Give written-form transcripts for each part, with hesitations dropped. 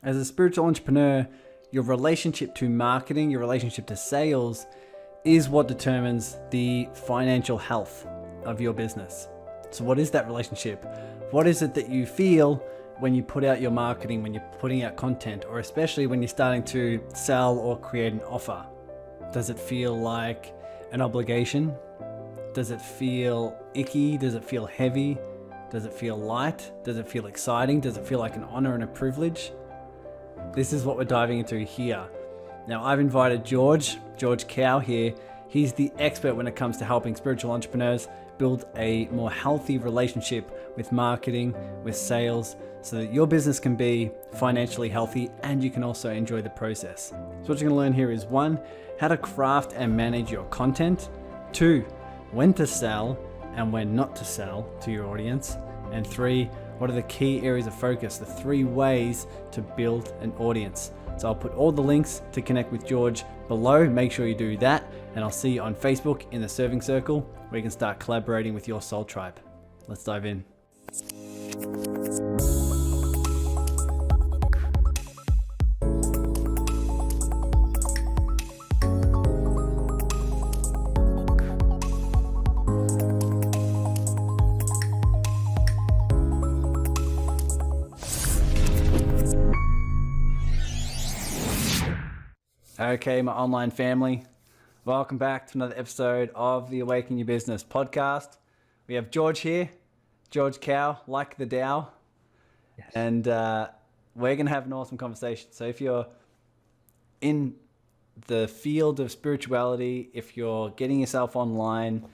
As a spiritual entrepreneur, your relationship to marketing, your relationship to sales is what determines the financial health of your business. So what is that relationship? What is it that you feel when you put out your marketing, when you're putting out content, or especially when you're starting to sell or create an offer? Does it feel like an obligation? Does it feel icky? Does it feel heavy? Does it feel light? Does it feel exciting? Does it feel like an honor and a privilege? This is what we're diving into here. Now, I've invited George Kao here. He's the expert when it comes to helping spiritual entrepreneurs build a more healthy relationship with marketing, with sales, so that your business can be financially healthy and you can also enjoy the process. So what you're going to learn here is 1, how to craft and manage your content. 2, when to sell and when not to sell to your audience. And 3, what are the key areas of focus, the 3 ways to build an audience. So I'll put all the links to connect with George below. Make sure you do that. And I'll see you on Facebook in the Serving Circle, where you can start collaborating with your soul tribe. Let's dive in. Okay, my online family, welcome back to another episode of the Awaken Your Business podcast. We have George here, George Kao, like the Tao, yes. And we're going to have an awesome conversation. So if you're in the field of spirituality, if you're getting yourself online,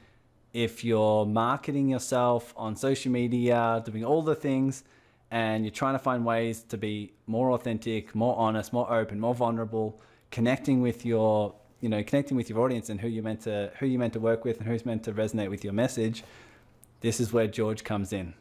if you're marketing yourself on social media, doing all the things, and you're trying to find ways to be more authentic, more honest, more open, more vulnerable, connecting with your audience and who you're meant to work with and who's meant to resonate with your message, this is where George comes in.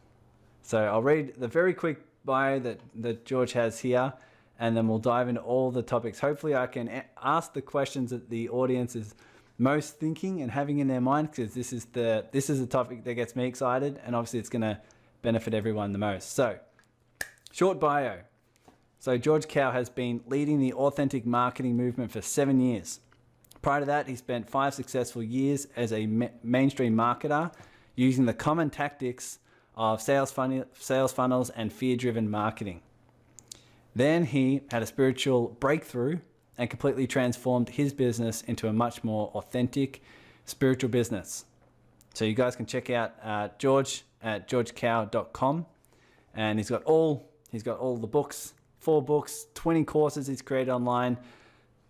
So I'll read the very quick bio that George has here, and then we'll dive into all the topics. Hopefully I can ask the questions that the audience is most thinking and having in their mind, because this is the topic that gets me excited, and obviously it's going to benefit everyone the most. So, short bio. So George Kao has been leading the authentic marketing movement for 7 years. Prior to that, he spent 5 successful years as a mainstream marketer using the common tactics of sales funnels and fear-driven marketing. Then he had a spiritual breakthrough and completely transformed his business into a much more authentic spiritual business. So you guys can check out George at georgekao.com, and he's got all the books. 4 books, 20 courses he's created online,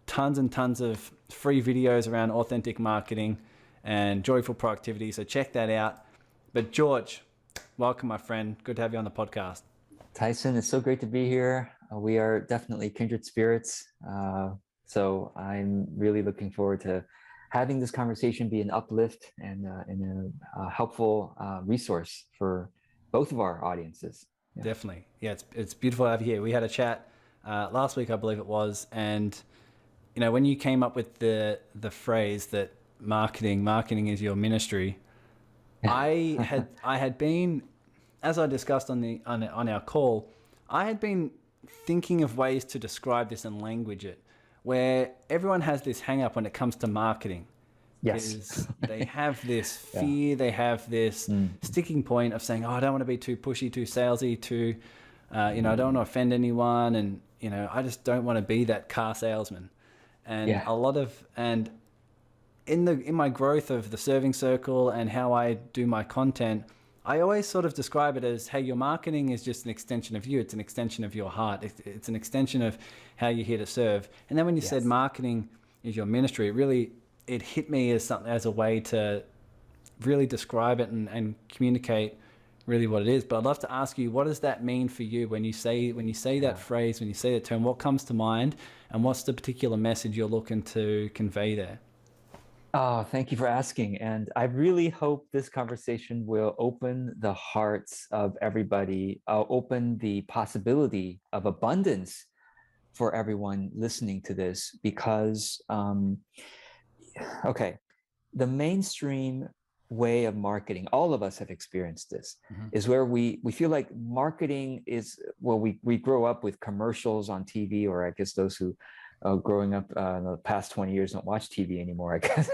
tons and tons of free videos around authentic marketing and joyful productivity. So check that out. But George, welcome, my friend. Good to have you on the podcast. Tyson, it's so great to be here. We are definitely kindred spirits. So I'm really looking forward to having this conversation be an uplift and a helpful resource for both of our audiences. Yeah. Definitely. Yeah, it's beautiful to have you here. We had a chat last week, I believe it was, and when you came up with the phrase that marketing is your ministry, I had been, as I discussed on our call, I had been thinking of ways to describe this and language it, where everyone has this hang up when it comes to marketing. Yes. They have this fear, they have this sticking point of saying, I don't want to be too pushy, too salesy, too, I don't want to offend anyone. And, I just don't want to be that car salesman. And in my growth of the Serving Circle and how I do my content, I always sort of describe it as, hey, your marketing is just an extension of you. It's an extension of your heart. It's an extension of how you're here to serve. And then when you said marketing is your ministry, it hit me as a way to really describe it and communicate really what it is. But I'd love to ask you, what does that mean for you when you say that phrase, when you say that term? What comes to mind, and what's the particular message you're looking to convey there? Oh, thank you for asking. And I really hope this conversation will open the hearts of everybody, open the possibility of abundance for everyone listening to this, because, the mainstream way of marketing, all of us have experienced this, is where we feel like marketing is, well, we grow up with commercials on TV, or I guess those who growing up in the past 20 years don't watch TV anymore, I guess,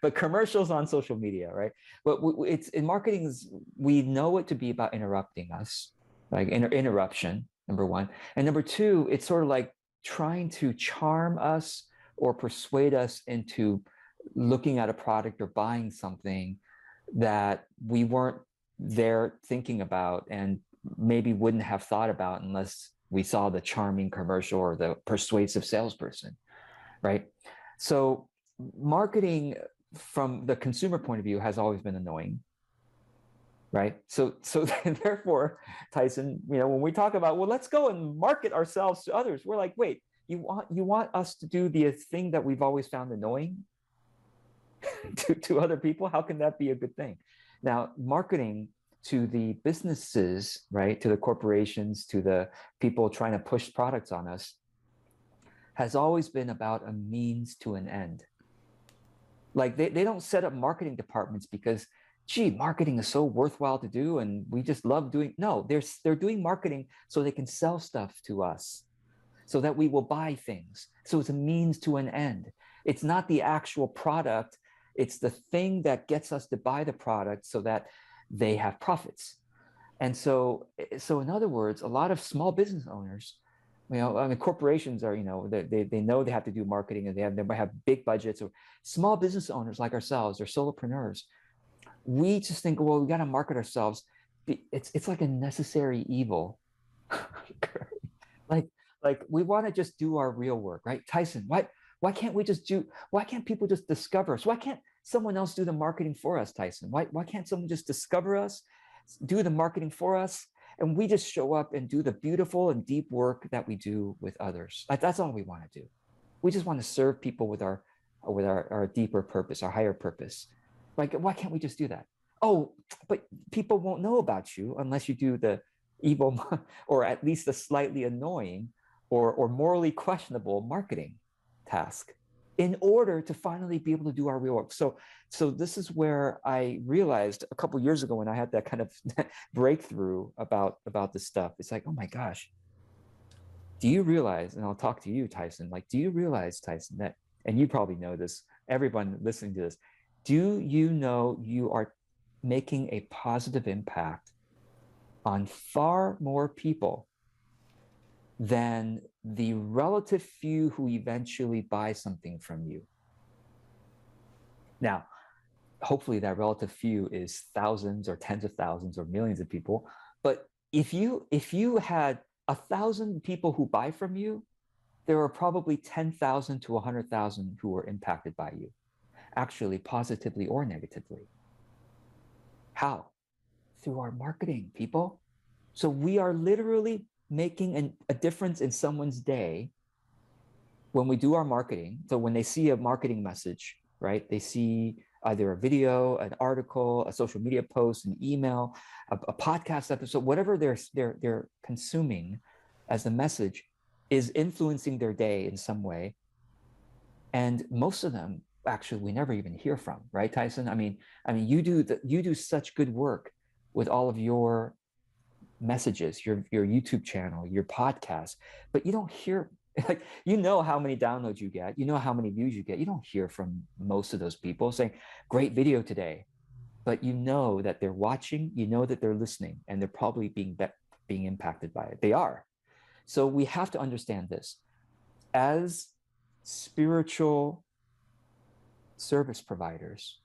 but commercials on social media, right? But it's in marketing, we know it to be about interrupting us, like interruption, number one. And number two, it's sort of like trying to charm us or persuade us into looking at a product or buying something that we weren't there thinking about and maybe wouldn't have thought about unless we saw the charming commercial or the persuasive salesperson, right? So marketing from the consumer point of view has always been annoying, right? So therefore, Tyson, when we talk about, well, let's go and market ourselves to others, we're like, wait, you want us to do the thing that we've always found annoying to other people? How can that be a good thing? Now, marketing to the businesses, right, to the corporations, to the people trying to push products on us, has always been about a means to an end. Like they don't set up marketing departments because, gee, marketing is so worthwhile to do and we just love doing. No, they're doing marketing so they can sell stuff to us, so that we will buy things. So it's a means to an end. It's not the actual product. It's the thing that gets us to buy the product so that they have profits. And so in other words, a lot of small business owners, corporations are, they know they have to do marketing and they might have big budgets. Or small business owners like ourselves or solopreneurs, we just think, well, we got to market ourselves. It's like a necessary evil. like we want to just do our real work, right? Tyson, why can't people just discover us? Why can't someone else do the marketing for us, Tyson? Why can't someone just discover us, do the marketing for us, and we just show up and do the beautiful and deep work that we do with others? Like, that's all we want to do. We just want to serve people with our deeper purpose, our higher purpose. Like, why can't we just do that? Oh, but people won't know about you unless you do the evil or at least the slightly annoying or morally questionable marketing task in order to finally be able to do our real work. So this is where I realized a couple of years ago when I had that kind of breakthrough about this stuff. It's like, oh my gosh, do you realize, and I'll talk to you, Tyson, like, do you realize, Tyson, that, and you probably know this, everyone listening to this, do you know you are making a positive impact on far more people than the relative few who eventually buy something from you? Now, hopefully that relative few is thousands or tens of thousands or millions of people. But if you had 1,000 people who buy from you, there are probably 10,000 to 100,000 who are impacted by you, actually positively or negatively. How? Through our marketing, people. So we are literally making a difference in someone's day when we do our marketing. So when they see a marketing message, right? They see either a video, an article, a social media post, an email, a podcast episode, whatever they're consuming as the message is influencing their day in some way. And most of them, actually, we never even hear from, right, Tyson? I mean, you do such good work with all of your messages, your YouTube channel, your podcast, but you don't hear, like, how many downloads you get, how many views you get. You don't hear from most of those people saying, great video today, but that they're watching, that they're listening, and they're probably being impacted by it. They are. So we have to understand this. As spiritual service providers,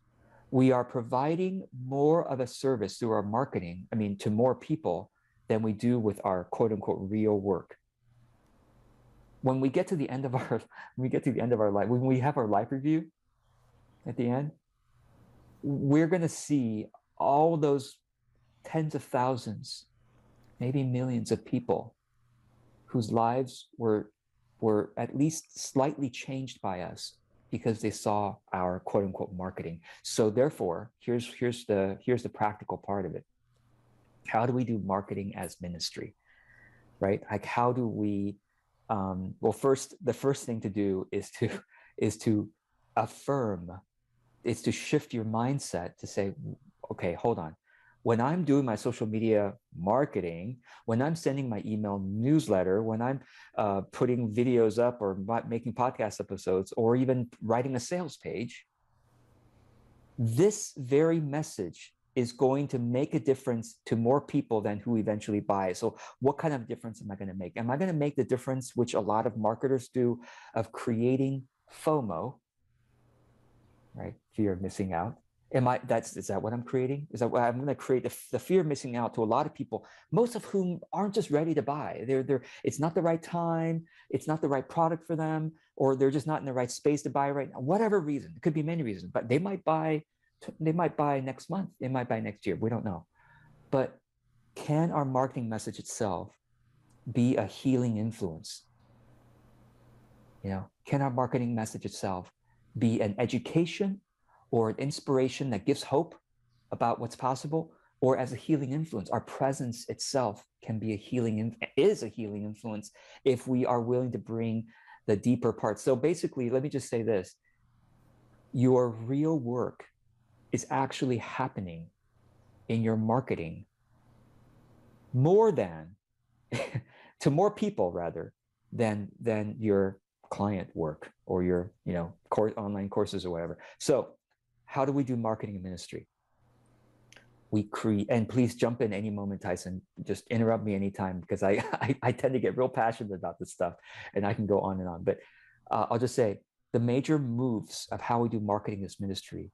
we are providing more of a service through our marketing, to more people than we do with our quote unquote real work. When we get to the end of our life, when we have our life review at the end, we're going to see all those tens of thousands, maybe millions of people whose lives were at least slightly changed by us because they saw our quote unquote marketing. So therefore, here's the practical part of it. How do we do marketing as ministry, right? Like, how do we, the first thing to do is to affirm it's to shift your mindset to say, okay, hold on. When I'm doing my social media marketing, when I'm sending my email newsletter, when I'm putting videos up or making podcast episodes, or even writing a sales page, this very message is going to make a difference to more people than who eventually buy. So what kind of difference am I going to make? Am I going to make the difference, which a lot of marketers do, of creating FOMO, right? Fear of missing out. Is that what I'm creating? Is that what I'm going to create? The fear of missing out to a lot of people, most of whom aren't just ready to buy. It's not the right time. It's not the right product for them, or they're just not in the right space to buy right now. Whatever reason, it could be many reasons, but they might buy next month. They might buy next year. We don't know. But can our marketing message itself be a healing influence? Can our marketing message itself be an education or an inspiration that gives hope about what's possible, or as a healing influence? Our presence itself can be is a healing influence if we are willing to bring the deeper parts. So basically, let me just say this: your real work is actually happening in your marketing more than to more people rather than your client work or your online courses or whatever. So how do we do marketing and ministry? We create, and please jump in any moment, Tyson, just interrupt me anytime, because I tend to get real passionate about this stuff and I can go on and on. But I'll just say the major moves of how we do marketing as ministry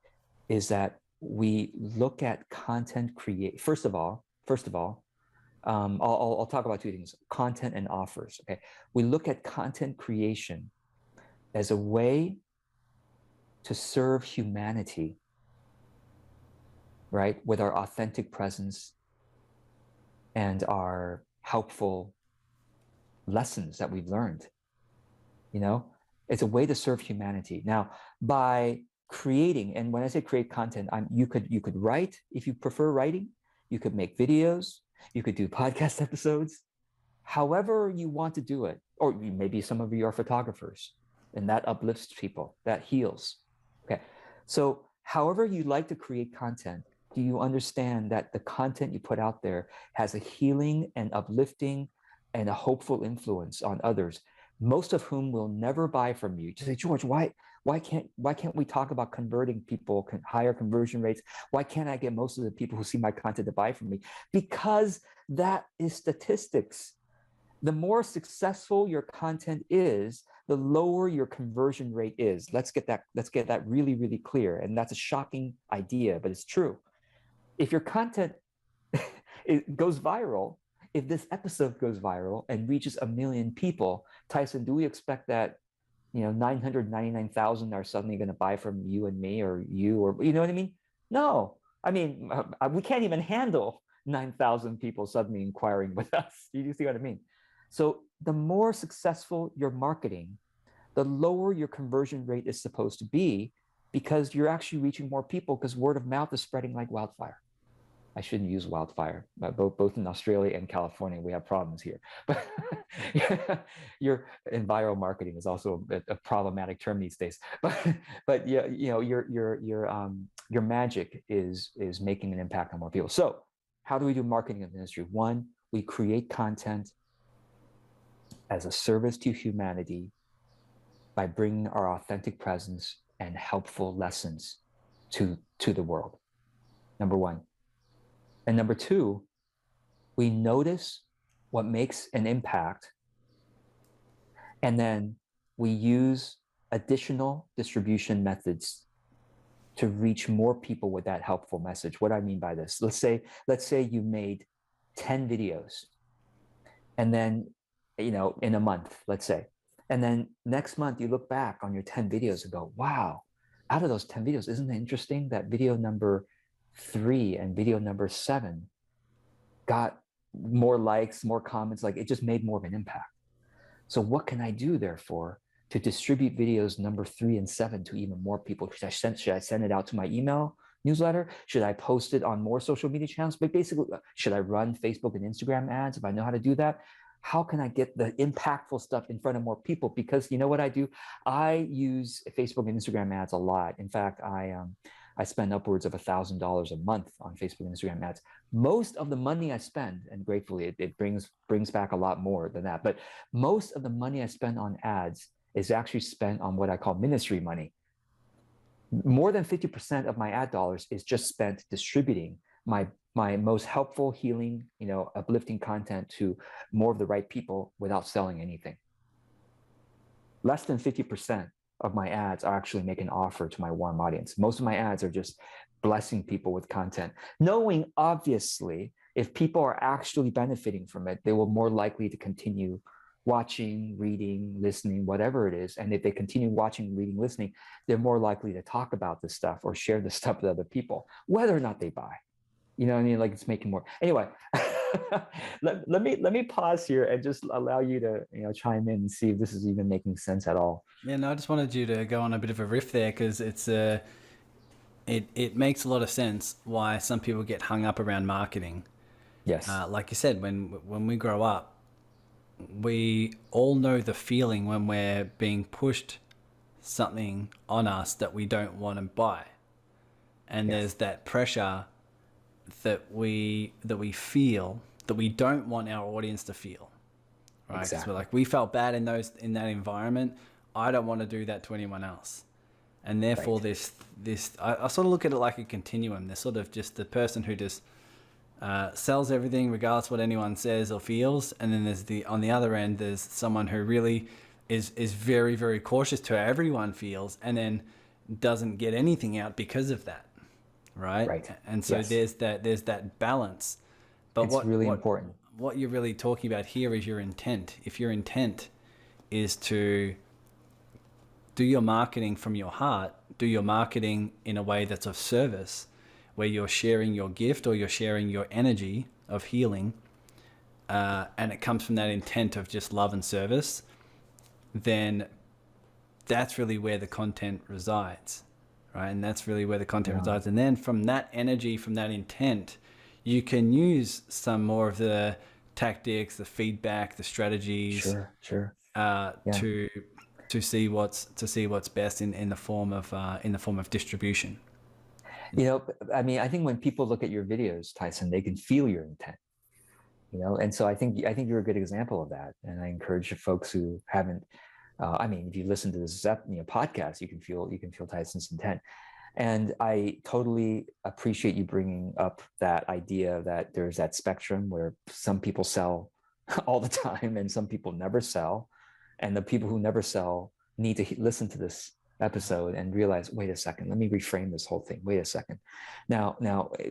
is that we look at content create. First of all, I'll talk about two things: content and offers. Okay, we look at content creation as a way to serve humanity, right, with our authentic presence and our helpful lessons that we've learned. It's a way to serve humanity. Now, by creating, and when I say create content, you could write if you prefer writing. You could make videos. You could do podcast episodes. However you want to do it, or maybe some of you are photographers, and that uplifts people, that heals. Okay, so however you like to create content, do you understand that the content you put out there has a healing and uplifting and a hopeful influence on others, most of whom will never buy from you? Just say, George, why can't we talk about converting people, higher conversion rates? Why can't I get most of the people who see my content to buy from me? Because that is statistics. The more successful your content is, the lower your conversion rate is. Let's get that really, really clear. And that's a shocking idea, but it's true. If your content it goes viral, if this episode goes viral and reaches 1 million people, Tyson, do we expect that 999,000 are suddenly going to buy from you and me, or you, or you know what I mean? No, I mean, we can't even handle 9,000 people suddenly inquiring with us. You see what I mean? So the more successful your marketing, the lower your conversion rate is supposed to be, because you're actually reaching more people, because word of mouth is spreading like wildfire. I shouldn't use wildfire, but both in Australia and California, we have problems here. But your viral marketing is also a problematic term these days. But yeah, your magic is making an impact on more people. So how do we do marketing in ministry? One, we create content as a service to humanity by bringing our authentic presence and helpful lessons to the world. Number one. And number two, we notice what makes an impact, and then we use additional distribution methods to reach more people with that helpful message. What do I mean by this? Let's say you made 10 videos, and then, in a month, let's say, and then next month you look back on your 10 videos and go, wow, out of those 10 videos, isn't it interesting that video number 3 and video number 7 got more likes, more comments? Like, it just made more of an impact. So what can I do, therefore, to distribute videos number 3 and 7 to even more people? Should I send it out to my email newsletter? Should I post it on more social media channels? But basically, should I run Facebook and Instagram ads if I know how to do that? how can I get the impactful stuff in front of more people? Because you know what I do? I use Facebook and Instagram ads a lot. In fact, I spend upwards of $1,000 a month on Facebook and Instagram ads. Most of the money I spend, and gratefully it brings back a lot more than that, but most of the money I spend on ads is actually spent on what I call ministry money. More than 50% of my ad dollars is just spent distributing my most helpful, healing, uplifting content to more of the right people without selling anything. Less than 50% of my ads are actually making an offer to my warm audience. Most of my ads are just blessing people with content, knowing obviously if people are actually benefiting from it, they will more likely to continue watching, reading, listening, whatever it is. And if they continue watching, reading, listening, they're more likely to talk about this stuff or share this stuff with other people, whether or not they buy. You know what I mean? Like, it's making more. Anyway, let me pause here and just allow you to chime in and see if this is even making sense at all. Yeah, no, I just wanted you to go on a bit of a riff there, because it makes a lot of sense why some people get hung up around marketing. Yes. Like you said, when we grow up, we all know the feeling when we're being pushed something on us that we don't want to buy, and Yes. there's that pressure that we feel that we don't want our audience to feel, right? Because Exactly. we're like, we felt bad in that environment. I don't want to do that to anyone else, and therefore Right. I sort of look at it like a continuum. There's sort of just the person who just sells everything regardless what anyone says or feels, and then there's on the other end there's someone who really is very, very cautious to how everyone feels, and then doesn't get anything out because of that, right? Right. And so Yes. there's that balance. But It's really important. what you're really talking about here is your intent. If your intent is to do your marketing from your heart, do your marketing in a way that's of service, where you're sharing your gift or you're sharing your energy of healing, and it comes from that intent of just love and service, then that's really where the content resides, right? And that's really where the content resides. And then from that energy, from that intent, you can use some more of the tactics, the feedback, the strategies, Sure. to see what's best in the form of distribution. I mean, I think when people look at your videos, Tyson, they can feel your intent. And so I think you're a good example of that. And I encourage folks who haven't. I mean, if you listen to this podcast, you can feel Tyson's intent. And I totally appreciate you bringing up that idea that there's that spectrum where some people sell all the time and some people never sell. And the people who never sell need to listen to this episode and realize, wait a second, let me reframe this whole thing. Wait a second. Now,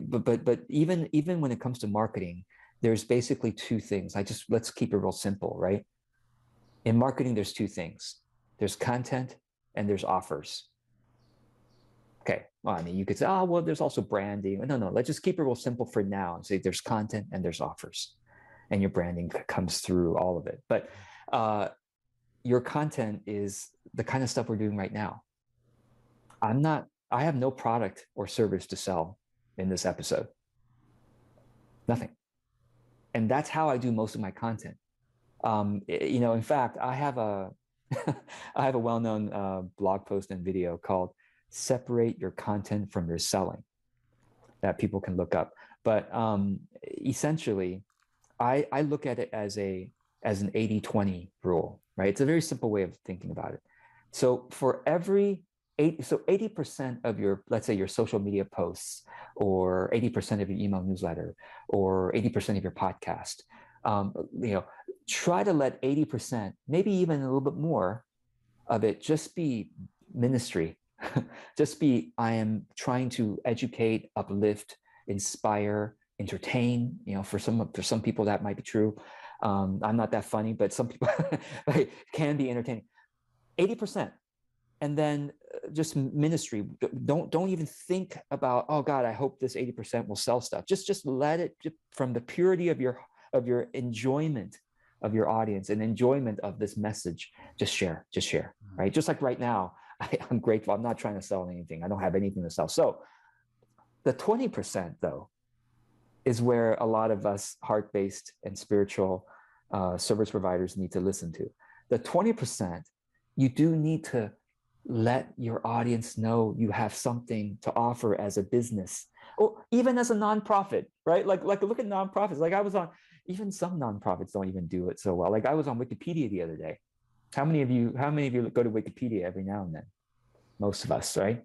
but even when it comes to marketing, there's basically two things. Let's keep it real simple, right? In marketing, there's two things. There's content and there's offers. Okay. Well, I mean, you could say, oh, well, there's also branding. No. Let's just keep it real simple for now and say there's content and there's offers, and your branding comes through all of it. But your content is the kind of stuff we're doing right now. I have no product or service to sell in this episode. Nothing. And that's how I do most of my content. In fact, I have a well-known blog post and video called "Separate Your Content from Your Selling" that people can look up. But essentially, I look at it as an 80-20 rule, right? It's a very simple way of thinking about it. So for every 80% of your, let's say, your social media posts, or 80% of your email newsletter, or 80% of your podcast, try to let 80%, maybe even a little bit more of it, just be ministry. Just be, I am trying to educate, uplift, inspire, entertain. For some people that might be true. I'm not that funny, but some people can be entertaining. 80%. And then just ministry. Don't even think about, oh God, I hope this 80% will sell stuff. Just let it, from the purity of your enjoyment of your audience and enjoyment of this message, just share, right? Just like right now, I'm grateful. I'm not trying to sell anything. I don't have anything to sell. So the 20% though, is where a lot of us heart-based and spiritual service providers need to listen to. The 20%, you do need to let your audience know you have something to offer as a business, or even as a nonprofit, right? Like look at nonprofits. Like I was on, even some nonprofits don't even do it so well. Like I was on Wikipedia the other day. How many of you go to Wikipedia every now and then? Most of us, right?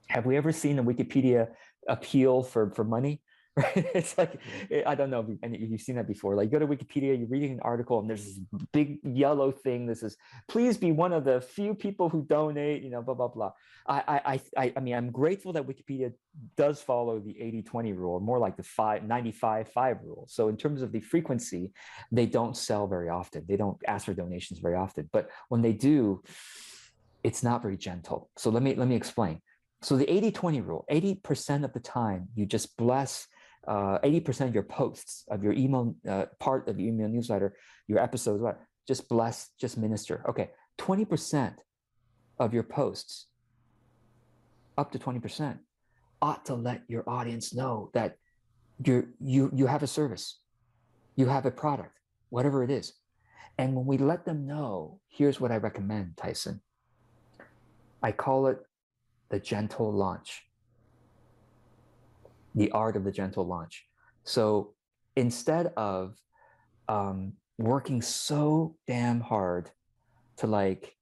Have we ever seen a Wikipedia appeal for money? Right? It's like, I don't know if you've seen that before. Like you go to Wikipedia, you're reading an article, and there's this big yellow thing that says, please be one of the few people who donate, blah, blah, blah. I mean, I'm grateful that Wikipedia does follow the 80-20 rule, more like the 95-5 rule. So in terms of the frequency, they don't sell very often. They don't ask for donations very often. But when they do, it's not very gentle. So let me explain. So the 80-20 rule, 80% of the time, you just bless 80% of your posts, of your email, part of your email newsletter, your episodes, what? Just bless, just minister. Okay, 20% of your posts, up to 20%, ought to let your audience know that you have a service, you have a product, whatever it is. And when we let them know, here's what I recommend, Tyson. I call it the gentle launch. The art of the gentle launch. So instead of working so damn hard to like,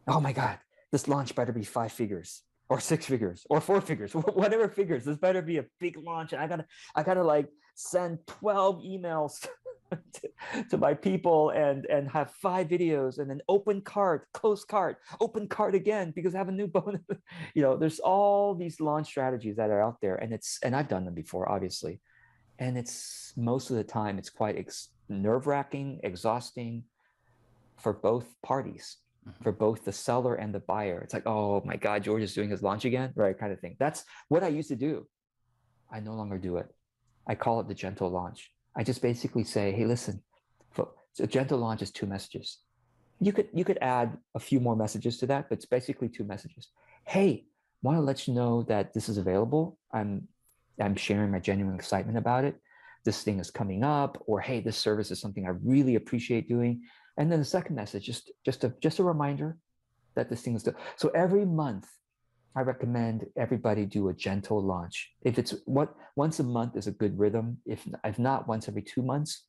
oh my God, this launch better be 5 figures or 6 figures or 4 figures, whatever figures, this better be a big launch. And I gotta like send 12 emails to my people and have 5 videos and then open cart, close cart, open cart again because I have a new bonus. There's all these launch strategies that are out there, and I've done them before, obviously. And it's most of the time it's quite nerve-wracking, exhausting for both parties, for both the seller and the buyer. It's like, oh my God, George is doing his launch again, right? Kind of thing. That's what I used to do. I no longer do it. I call it the gentle launch. I just basically say, hey, listen, a gentle launch is 2 messages. You could add a few more messages to that, but it's basically 2 messages. Hey, want to let you know that this is available. I'm sharing my genuine excitement about it. This thing is coming up, or hey, this service is something I really appreciate doing. And then the second message, just a reminder that this thing is done. So every month, I recommend everybody do a gentle launch. If it's once a month is a good rhythm. If not, once every 2 months,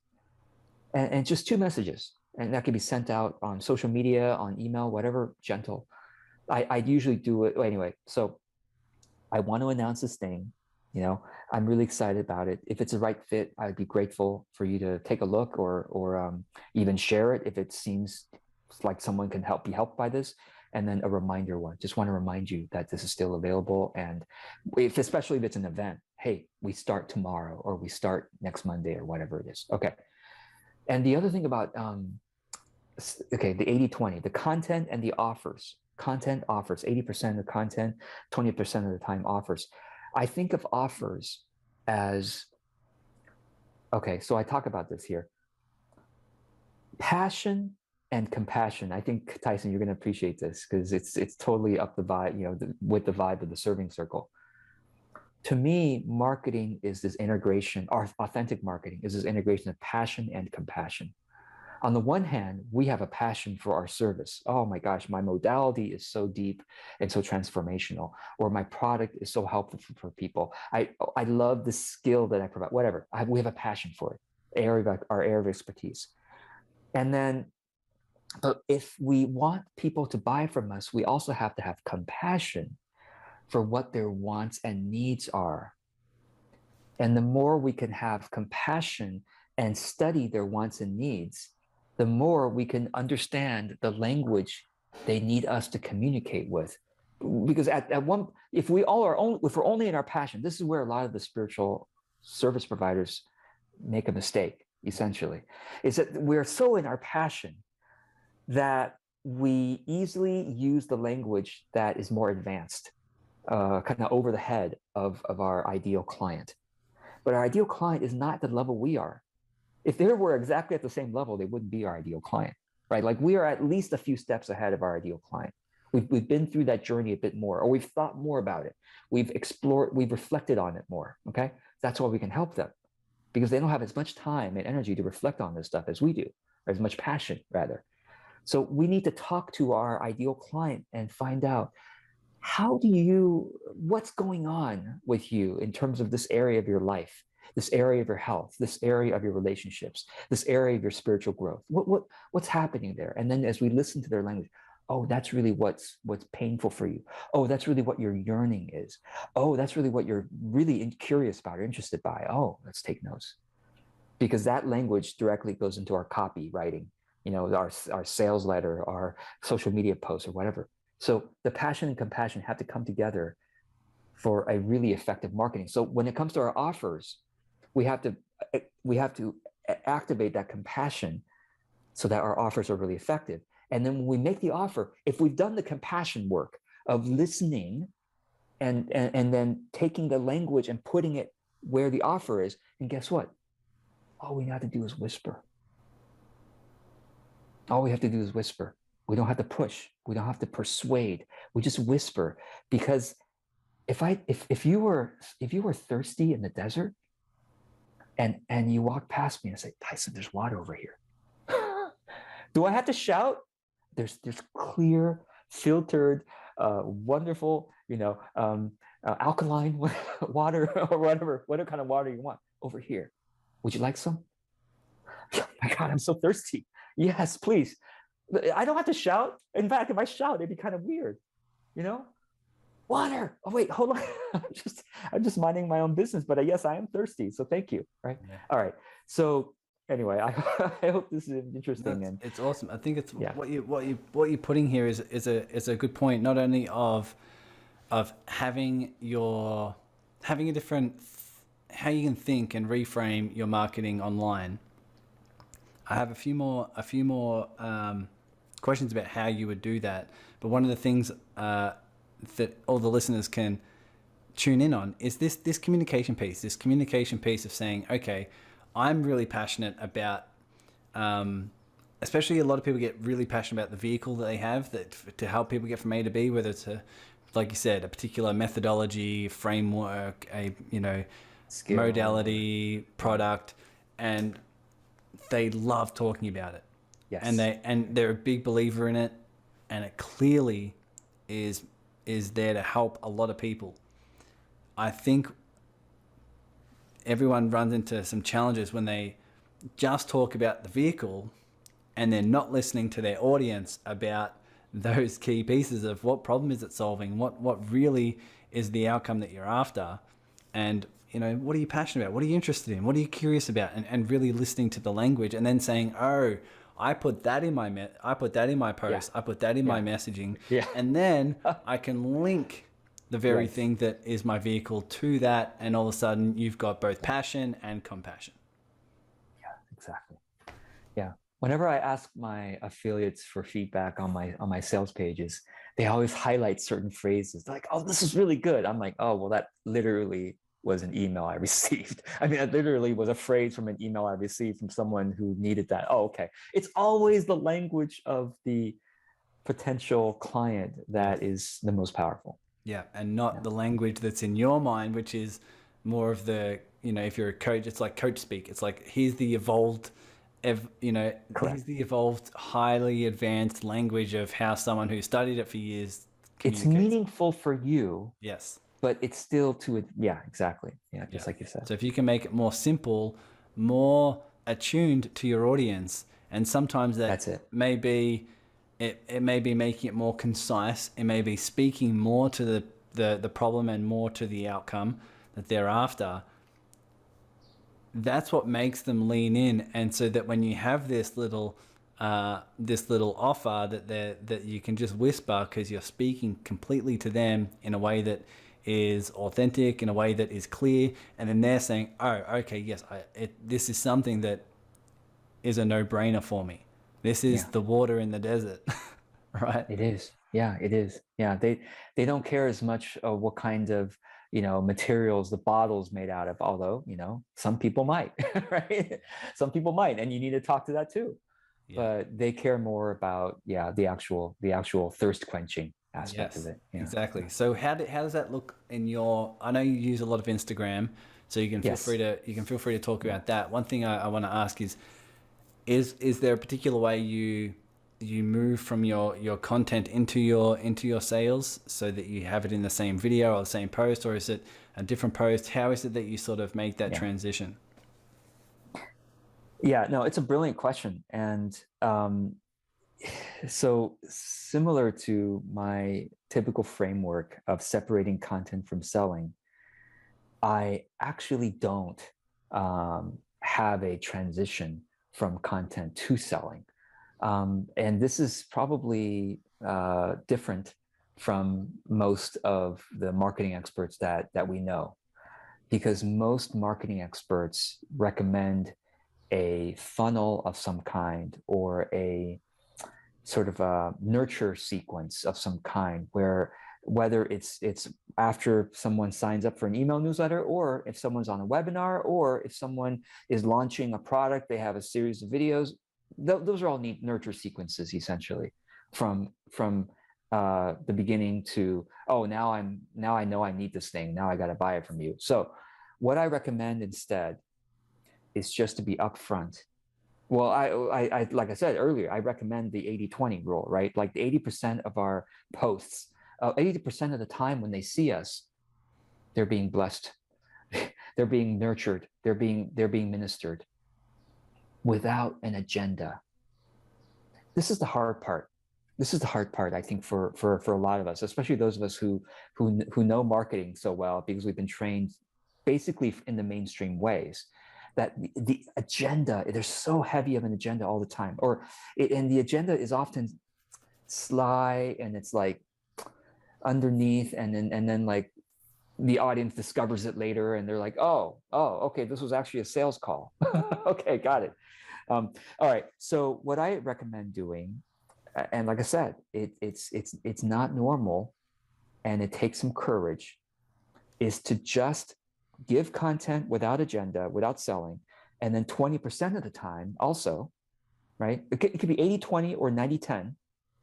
and just 2 messages, and that can be sent out on social media, on email, whatever. Gentle. I usually do it anyway. So I want to announce this thing. I'm really excited about it. If it's a right fit, I'd be grateful for you to take a look or even share it if it seems like someone can be helped by this. And then a reminder one. Just want to remind you that this is still available. And especially if it's an event, hey, we start tomorrow or we start next Monday or whatever it is. Okay. And the other thing about, the 80-20, the content and the offers. Content offers, 80% of the content, 20% of the time offers. I think of offers as, okay, so I talk about this here. Passion and compassion. I think, Tyson, you're going to appreciate this because it's totally up the vibe, with the vibe of the serving circle. To me, marketing is this integration, or authentic marketing is this integration of passion and compassion. On the one hand, we have a passion for our service. Oh my gosh, my modality is so deep and so transformational, or my product is so helpful for people. I love the skill that I provide, whatever. We have a passion for it, our area of expertise. And then, but if we want people to buy from us, we also have to have compassion for what their wants and needs are. And the more we can have compassion and study their wants and needs, the more we can understand the language they need us to communicate with. Because if we're only in our passion, this is where a lot of the spiritual service providers make a mistake, essentially, is that we're so in our passion that we easily use the language that is more advanced, kind of over the head of our ideal client. But our ideal client is not the level we are. If they were exactly at the same level, they wouldn't be our ideal client, right? Like we are at least a few steps ahead of our ideal client. We've been through that journey a bit more, or we've thought more about it. We've explored, we've reflected on it more, okay? That's why we can help them. because they don't have as much time and energy to reflect on this stuff as we do, or as much passion rather. So we need to talk to our ideal client and find out, what's going on with you in terms of this area of your life, this area of your health, this area of your relationships, this area of your spiritual growth? What's happening there? And then as we listen to their language, oh, that's really what's painful for you. Oh, that's really what your yearning is. Oh, that's really what you're really curious about or interested by. Oh, let's take notes. Because that language directly goes into our copywriting, our sales letter, our social media posts or whatever. So the passion and compassion have to come together for a really effective marketing. So when it comes to our offers, we have to activate that compassion so that our offers are really effective. And then when we make the offer, if we've done the compassion work of listening and then taking the language and putting it where the offer is, and guess what? All we have to do is whisper. All we have to do is whisper. We don't have to push. We don't have to persuade. We just whisper. Because if you were thirsty in the desert and you walk past me and say, Tyson, there's water over here. Do I have to shout? There's clear, filtered, wonderful, alkaline water or whatever kind of water you want over here. Would you like some? Oh my God, I'm so thirsty. Yes, please. I don't have to shout. In fact, if I shout, it'd be kind of weird, Water. Oh wait, hold on. I'm just minding my own business, but yes, I am thirsty. So thank you. Right. Yeah. All right. So anyway, I hope this is interesting. It's awesome. I think it's what you're putting here is a good point. Not only of having a different how you can think and reframe your marketing online. I have a few more questions about how you would do that. But one of the things that all the listeners can tune in on is this communication piece. This communication piece of saying, okay, I'm really passionate about. Especially a lot of people get really passionate about the vehicle that they have to help people get from A to B, whether it's like you said, a particular methodology, framework, skill, modality, product, and they love talking about it. Yes. And they're a big believer in it, and it clearly is there to help a lot of people. I think everyone runs into some challenges when they just talk about the vehicle and they're not listening to their audience about those key pieces of what problem is it solving, what really is the outcome that you're after, and what are you passionate about, what are you interested in, what are you curious about, and really listening to the language, and then saying, oh, I put that in my post, I put that in my messaging, and then I can link the very thing that is my vehicle to that, and all of a sudden you've got both passion and compassion. Yeah, exactly. Yeah. Whenever I ask my affiliates for feedback on my sales pages, they always highlight certain phrases like, oh, this is really good. I'm like, oh, well, that literally was an email I received. I mean, that literally was a phrase from an email I received from someone who needed that. Oh, okay. It's always the language of the potential client that is the most powerful. Yeah, and not the language that's in your mind, which is more of the, if you're a coach, it's like coach speak. It's like, here's the evolved, here's the evolved, highly advanced language of how someone who studied it for years communicates. It's meaningful for you. Yes. But it's still exactly. Yeah, just like you said. So if you can make it more simple, more attuned to your audience, and sometimes that's it. It may be making it more concise. It may be speaking more to the problem and more to the outcome that they're after. That's what makes them lean in, and so that when you have this little offer that you can just whisper because you're speaking completely to them in a way that is authentic, in a way that is clear, and then they're saying, oh, okay, yes, this is something that is a no-brainer for me. This is the water in the desert, right? It is. Yeah, it is. Yeah, they don't care as much what kind of materials the bottle's made out of, although some people might, right? Some people might, and you need to talk to that too. Yeah. But they care more about the actual thirst quenching aspect of it. Yeah. Exactly. So how does that look in your? I know you use a lot of Instagram. So you can feel Yes. feel free to talk about that. One thing I want to ask is there a particular way you move from your content into your sales so that you have it in the same video or the same post, or is it a different post? How is it that you sort of make that Yeah. transition? Yeah, no, it's a brilliant question. And so similar to my typical framework of separating content from selling, I actually don't have a transition from content to selling. And this is probably different from most of the marketing experts that we know, because most marketing experts recommend a funnel of some kind or a sort of a nurture sequence of some kind, where whether it's after someone signs up for an email newsletter, or if someone's on a webinar, or if someone is launching a product, they have a series of videos. Those are all neat nurture sequences, essentially, from the beginning to, oh, now I know I need this thing, now I got to buy it from you. So what I recommend instead is just to be upfront. Well, I like I said earlier, I recommend the 80-20 rule, right? Like the 80% of our posts, 80% of the time when they see us, they're being blessed, they're being nurtured, they're being ministered without an agenda. This is the hard part. This is the hard part, I think, for a lot of us, especially those of us who know marketing so well, because we've been trained basically in the mainstream ways. That the agenda, they're so heavy of an agenda all the time, and the agenda is often sly, and it's like underneath, and then like the audience discovers it later, and they're like, oh, okay, this was actually a sales call. Okay, got it. All right. So what I recommend doing, and like I said, it's not normal, and it takes some courage, is to just give content without agenda, without selling. And then 20% of the time also, right? It could be 80-20 or 90-10,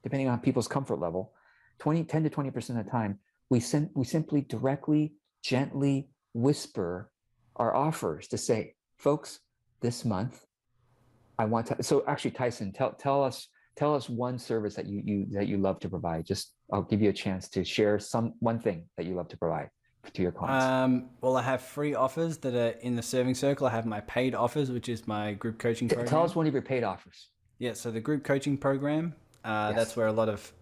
depending on people's comfort level. 10 to 20% of the time, we simply directly, gently whisper our offers to say, folks, this month, I want to. So actually, Tyson, tell us one service that you love to provide. Just, I'll give you a chance to share one thing that you love to provide to your clients. Well, I have free offers that are in the serving circle. I have my paid offers, which is my group coaching program. Tell us one of your paid offers. Yeah, so the group coaching program, Yes. That's where a lot of,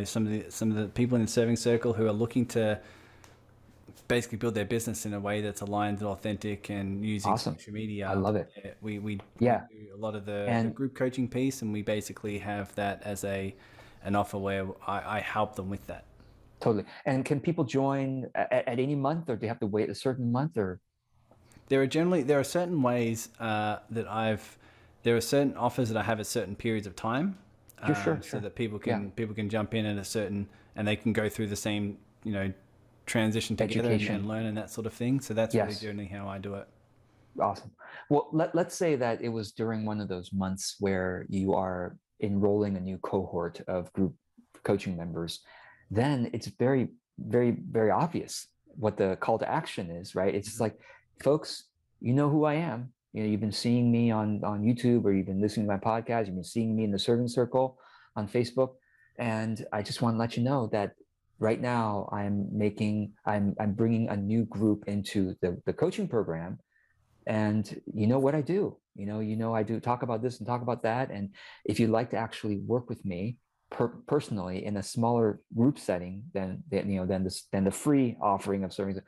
some of the people in the serving circle who are looking to basically build their business in a way that's aligned and authentic and using Awesome. social media. I love it. We Yeah. do a lot of the group coaching piece, and we basically have that as an offer where I help them with that. Totally. And can people join at any month, or do you have to wait a certain month? Or there are certain ways there are certain offers that I have at certain periods of time, sure. so that people can jump in at a certain, and they can go through the same transition together and learn and that sort of thing. So that's really generally how I do it. Awesome. Well, let's say that it was during one of those months where you are enrolling a new cohort of group coaching members. Then it's very, very, very obvious what the call to action is, right? It's just like, folks, you know who I am. You've been seeing me on YouTube, or you've been listening to my podcast. You've been seeing me in the Serving Circle on Facebook. And I just want to let you know that right now I'm bringing a new group into the coaching program. And you know what I do, I do talk about this and talk about that. And if you'd like to actually work with me personally in a smaller group setting than the free offering of serving,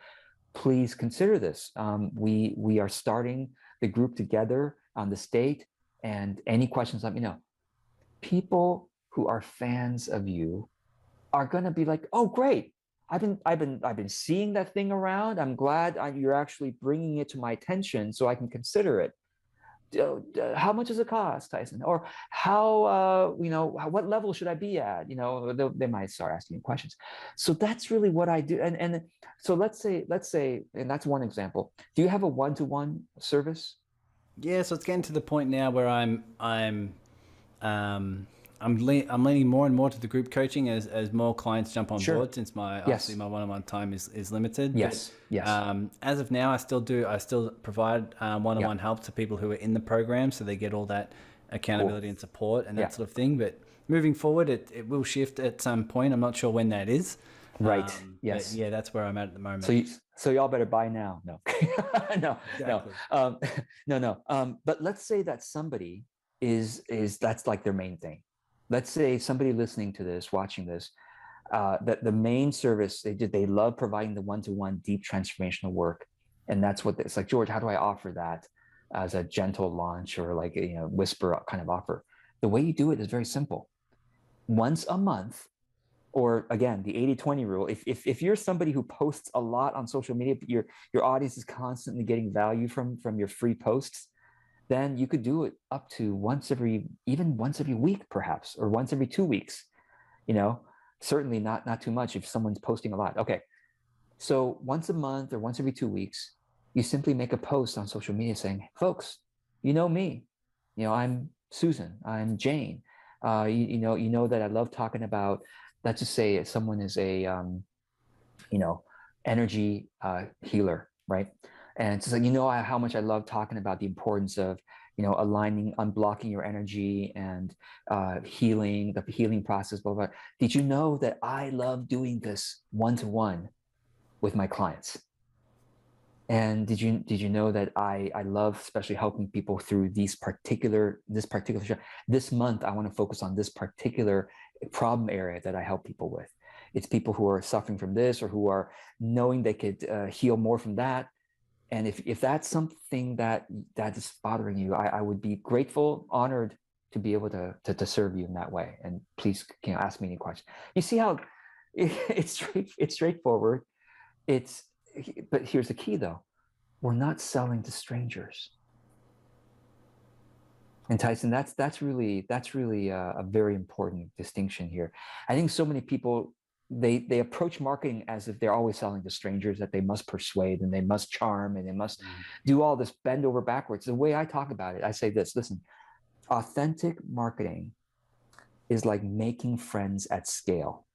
please consider this. We are starting the group together on the state, and any questions, let me know. People who are fans of you are going to be like, oh, great. I've been seeing that thing around. I'm glad you're actually bringing it to my attention so I can consider it. How much does it cost, Tyson? Or how, what level should I be at? They might start asking questions. So that's really what I do. And so let's say, and that's one example. Do you have a one-to-one service? Yeah, so it's getting to the point now where I'm I'm leaning more and more to the group coaching as more clients jump on Sure. board, since obviously my one-on-one time is limited. Yes. But, Yes. as of now, I still provide one-on-one help to people who are in the program, so they get all that accountability and support and that sort of thing. But moving forward, it will shift at some point. I'm not sure when that is. Right. Yes. But yeah, that's where I'm at the moment. So y'all better buy now. No, Exactly. no. But let's say that somebody is that's like their main thing. Let's say somebody listening to this, watching this, that the main service they love providing the one-to-one deep transformational work, and that's what it's like. George, how do I offer that as a gentle launch or like whisper kind of offer? The way you do it is very simple. Once a month, or again, the 80-20 rule. If you're somebody who posts a lot on social media, but your audience is constantly getting value from your free posts, then you could do it up to once every week, perhaps, or once every 2 weeks. Certainly not too much if someone's posting a lot. Okay, so once a month or once every 2 weeks, you simply make a post on social media saying, "Folks, you know me. I'm Susan. I'm Jane. You know that I love talking about." Let's just say someone is a energy healer, right? And it's like, how much I love talking about the importance of aligning, unblocking your energy and healing, the healing process, blah, blah. Did you know that I love doing this one-to-one with my clients? And did you know that I love especially helping people through this particular this month? I want to focus on this particular problem area that I help people with. It's people who are suffering from this, or who are knowing they could heal more from that. And if that's something that is bothering you, I would be grateful, honored to be able to serve you in that way. And please, ask me any questions. You see how it's straightforward. But here's the key, though. We're not selling to strangers. And Tyson, that's really a very important distinction here. I think so many people, they approach marketing as if they're always selling to strangers, that they must persuade and they must charm and they must do all this bend over backwards. The way I talk about it, I say this: listen, authentic marketing is like making friends at scale.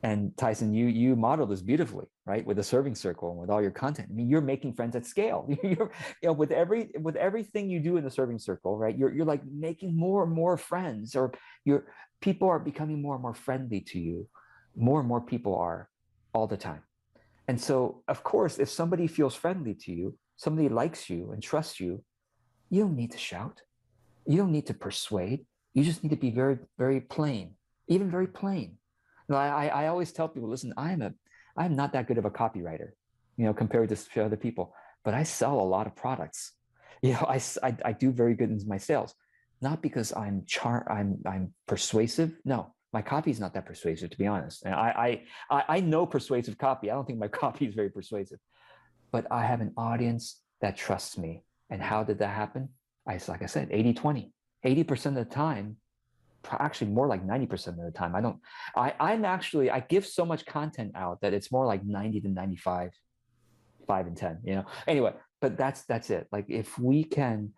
And Tyson, you model this beautifully, right? With the serving circle and with all your content. I mean, you're making friends at scale. With everything you do in the serving circle, right? You're like making more and more friends, or your people are becoming more and more friendly to you. More and more people are, all the time. And so, of course, if somebody feels friendly to you, somebody likes you and trusts you, you don't need to shout. You don't need to persuade. You just need to be very, very plain, even very plain. I always tell people, listen, I'm not that good of a copywriter, compared to other people, but I sell a lot of products. I do very good in my sales, not because I'm persuasive. No, my copy is not that persuasive, to be honest. And I know persuasive copy. I don't think my copy is very persuasive, but I have an audience that trusts me. And how did that happen? Like I said, 80-20, 80% of the time. Actually more like 90% of the time. I give so much content out that it's more like 90 to 95, 5 and 10, anyway, but that's it. Like, if we can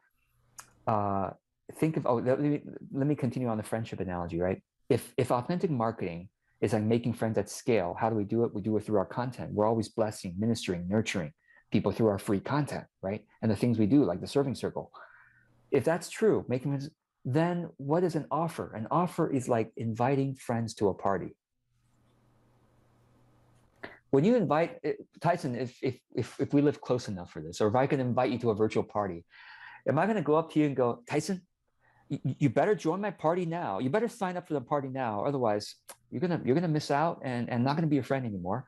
think of, let me continue on the friendship analogy, right? If authentic marketing is like making friends at scale, how do we do it? We do it through our content. We're always blessing, ministering, nurturing people through our free content, right? And the things we do, like the serving circle. If that's true, making friends, then what is an offer? An offer is like inviting friends to a party. When you invite, Tyson, if we live close enough for this, or if I can invite you to a virtual party, am I going to go up to you and go, Tyson, you better join my party now. You better sign up for the party now. Otherwise, you're gonna miss out and not going to be a friend anymore.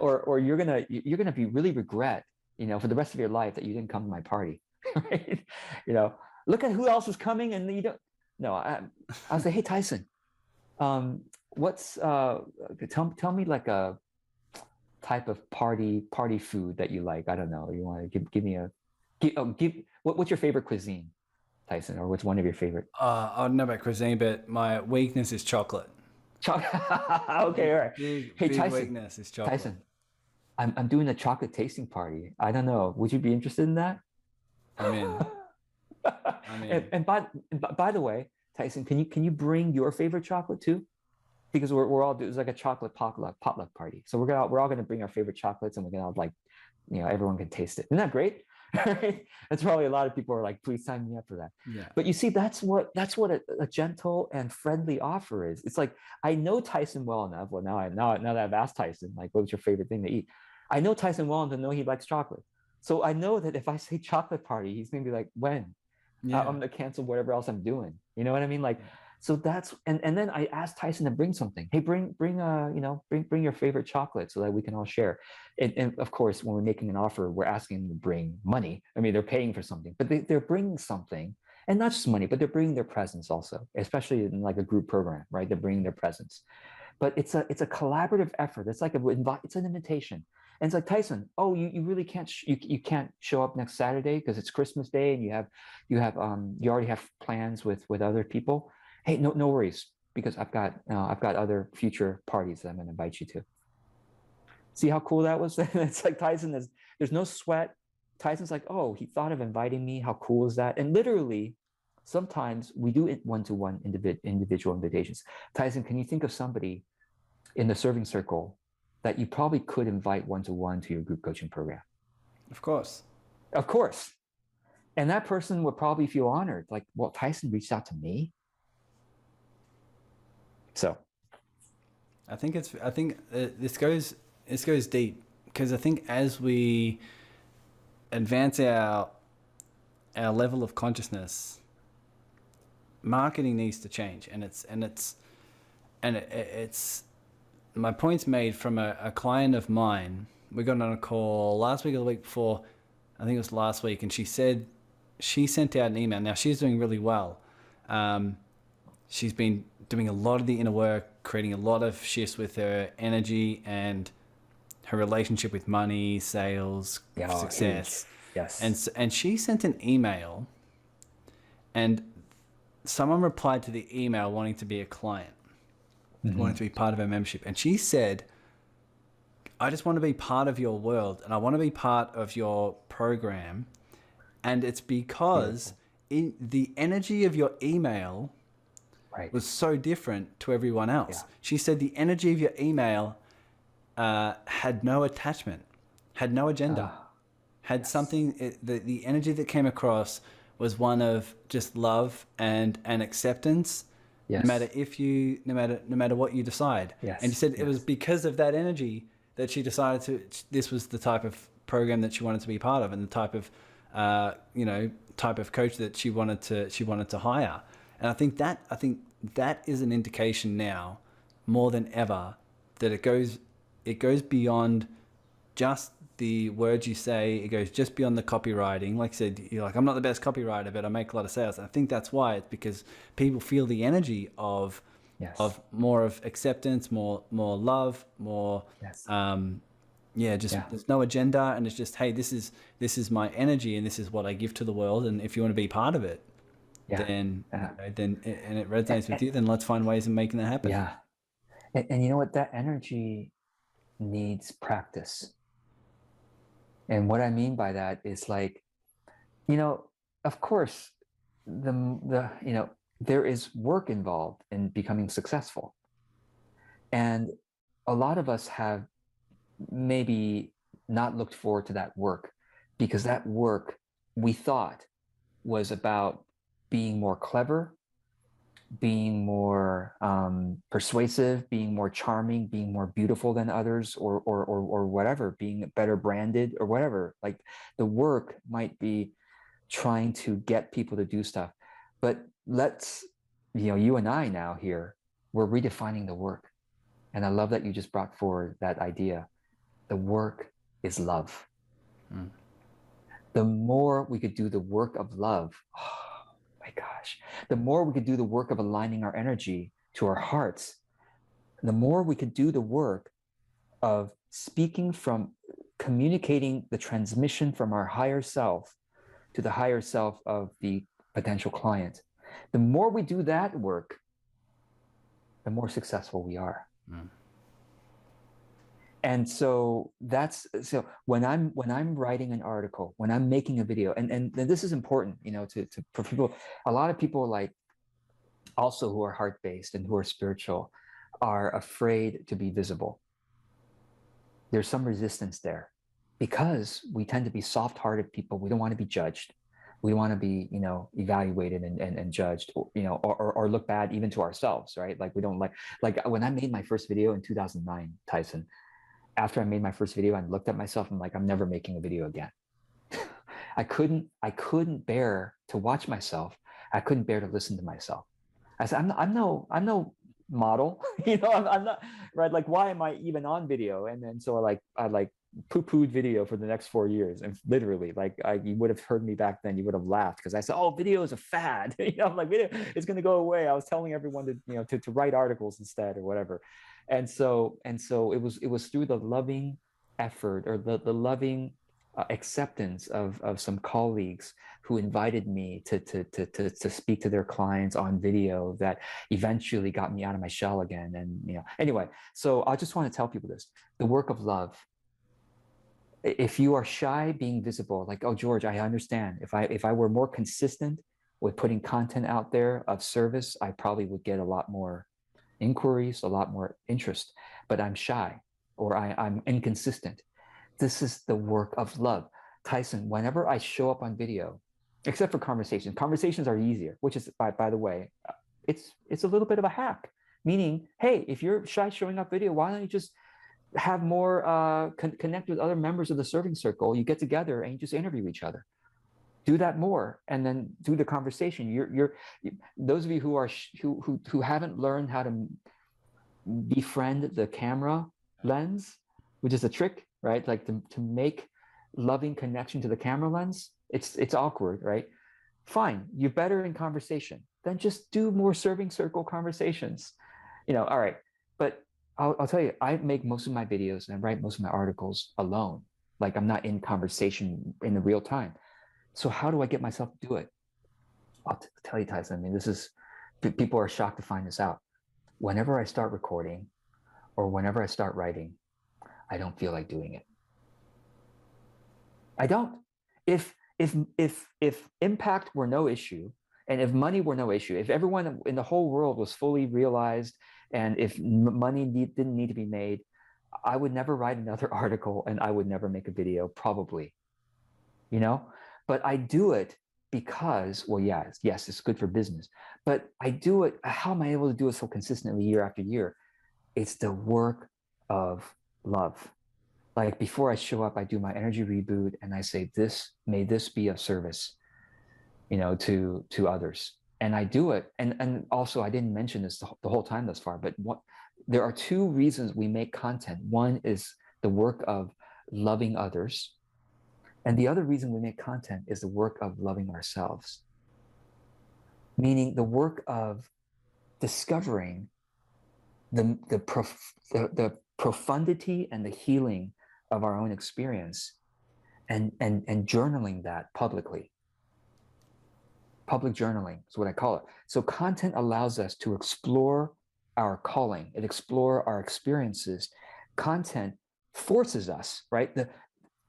or you're gonna be really regret, for the rest of your life that you didn't come to my party. Right? Look at who else is coming, and you don't. No, I'll say, hey, Tyson, what's tell me like a type of party food that you like. I don't know. You want to give me what's your favorite cuisine, Tyson, or what's one of your favorite? I don't know about cuisine, but my weakness is chocolate. Okay, all right. Hey, Tyson, weakness is chocolate. Tyson, I'm doing a chocolate tasting party. I don't know. Would you be interested in that? I'm in. And by the way, Tyson, can you bring your favorite chocolate too? Because we're all, it's like a chocolate potluck party. So we're all going to bring our favorite chocolates, and we're going to like, everyone can taste it. Isn't that great? That's probably a lot of people are like, please sign me up for that. Yeah. But you see, that's what a gentle and friendly offer is. It's like, I know Tyson well enough. Well, now that I've asked Tyson, like, what's your favorite thing to eat? I know Tyson well enough to know he likes chocolate. So I know that if I say chocolate party, he's going to be like, when? Yeah. I'm going to cancel whatever else I'm doing. You know what I mean? Like, so that's, and then I asked Tyson to bring something. Hey, bring your favorite chocolate so that we can all share. And of course, when we're making an offer, we're asking them to bring money. I mean, they're paying for something, but they're bringing something, and not just money, but they're bringing their presence also, especially in like a group program, right? They're bringing their presence. But it's a collaborative effort. It's like it's an invitation. And it's like, Tyson, oh, you really can't you can't show up next Saturday because it's Christmas Day and you already have plans with other people. Hey, no worries, because I've got other future parties that I'm going to invite you to. See how cool that was? It's like Tyson there's no sweat. Tyson's like, oh, he thought of inviting me. How cool is that? And literally, sometimes we do it one-to-one individual invitations. Tyson, can you think of somebody in the serving circle that you probably could invite one-to-one to your group coaching program? Of course. Of course. And that person would probably feel honored. Like, well, Tyson reached out to me. So I think this goes deep, because I think as we advance our level of consciousness, marketing needs to change, and it's my point's made from a client of mine. We got on a call last week or the week before, I think it was last week, and she said she sent out an email. Now she's doing really well. She's been doing a lot of the inner work, creating a lot of shifts with her energy and her relationship with money, sales, success. Yes. And she sent an email, and someone replied to the email wanting to be a client, wanting to be part of her membership. And she said, I just want to be part of your world, and I want to be part of your program. And it's because in the energy of your email was so different to everyone else. Yeah. She said the energy of your email had no attachment, had no agenda, had something. The energy that came across was one of just love and acceptance. Yes. No matter what you decide. Yes. And she said it was because of that energy that she decided this was the type of program that she wanted to be part of, and the type of type of coach that she wanted to hire. And I think that is an indication now more than ever that it goes beyond just the words you say. It goes just beyond the copywriting. Like I said, you're like, I'm not the best copywriter, but I make a lot of sales. And I think that's why. It's because people feel the energy of more of acceptance, more love, more there's no agenda, and it's just, hey, this is my energy, and this is what I give to the world, and if you want to be part of it, then it resonates with you, then let's find ways of making that happen. Yeah. And you know what, that energy needs practice. And what I mean by that is, like, of course, there is work involved in becoming successful. And a lot of us have maybe not looked forward to that work, because that work we thought was about being more clever, being more persuasive, being more charming, being more beautiful than others, or whatever, being better branded or whatever. Like, the work might be trying to get people to do stuff. But let's, you and I now here, we're redefining the work. And I love that you just brought forward that idea. The work is love. The more we could do the work of love, oh my gosh, the more we could do the work of aligning our energy to our hearts, the more we could do the work of communicating the transmission from our higher self to the higher self of the potential client. The more we do that work, the more successful we are. And so when I'm writing an article, when I'm making a video, and this is important, for people. A lot of people, like, also who are heart-based and who are spiritual, are afraid to be visible. There's some resistance there because we tend to be soft-hearted people. We don't want to be judged. We want to be, evaluated and judged, or look bad even to ourselves, right? Like we don't like when I made my first video in 2009, Tyson, after I made my first video and looked at myself, I'm like, I'm never making a video again. I couldn't bear to watch myself. I couldn't bear to listen to myself. I said, I'm no model, I'm not, right? Like, why am I even on video? And then so I poo-pooed video for the next 4 years. And literally, you would have heard me back then, you would have laughed because I said, oh, video is a fad. I'm like, video, it's going to go away. I was telling everyone to write articles instead or whatever. And so it was through the loving effort or the loving acceptance of some colleagues who invited me to speak to their clients on video that eventually got me out of my shell again. And anyway, so I just want to tell people this: the work of love. If you are shy being visible, like, oh, George, I understand. If I were more consistent with putting content out there of service, I probably would get a lot more inquiries, a lot more interest. But I'm shy, or I'm inconsistent. This is the work of love. Tyson, whenever I show up on video, except for conversations are easier, which is, by the way, it's a little bit of a hack. Meaning, hey, if you're shy showing up video, why don't you just have more connect with other members of the serving circle? You get together and you just interview each other. Do that more, and then do the conversation. You're those of you who haven't learned how to befriend the camera lens, which is a trick, right? Like to make loving connection to the camera lens, it's awkward, right? Fine, you're better in conversation. Then just do more serving circle conversations. All right. But I'll tell you, I make most of my videos and I write most of my articles alone. Like, I'm not in conversation in the real time. So how do I get myself to do it? I'll tell you, Tyson, I mean, people are shocked to find this out. Whenever I start recording or whenever I start writing, I don't feel like doing it. I don't. If impact were no issue, and if money were no issue, if everyone in the whole world was fully realized, and if money didn't need to be made, I would never write another article and I would never make a video, probably. But I do it because, well, yes, it's good for business. But I do it. How am I able to do it so consistently year after year? It's the work of love. Like, before I show up, I do my energy reboot and I say, may this be of service, to others. And I do it. And also, I didn't mention this the whole time thus far, but there are two reasons we make content. One is the work of loving others. And the other reason we make content is the work of loving ourselves. Meaning the work of discovering the profundity and the healing of our own experience and journaling that publicly. Public journaling is what I call it. So content allows us to explore our calling, it explore our experiences. Content forces us, right?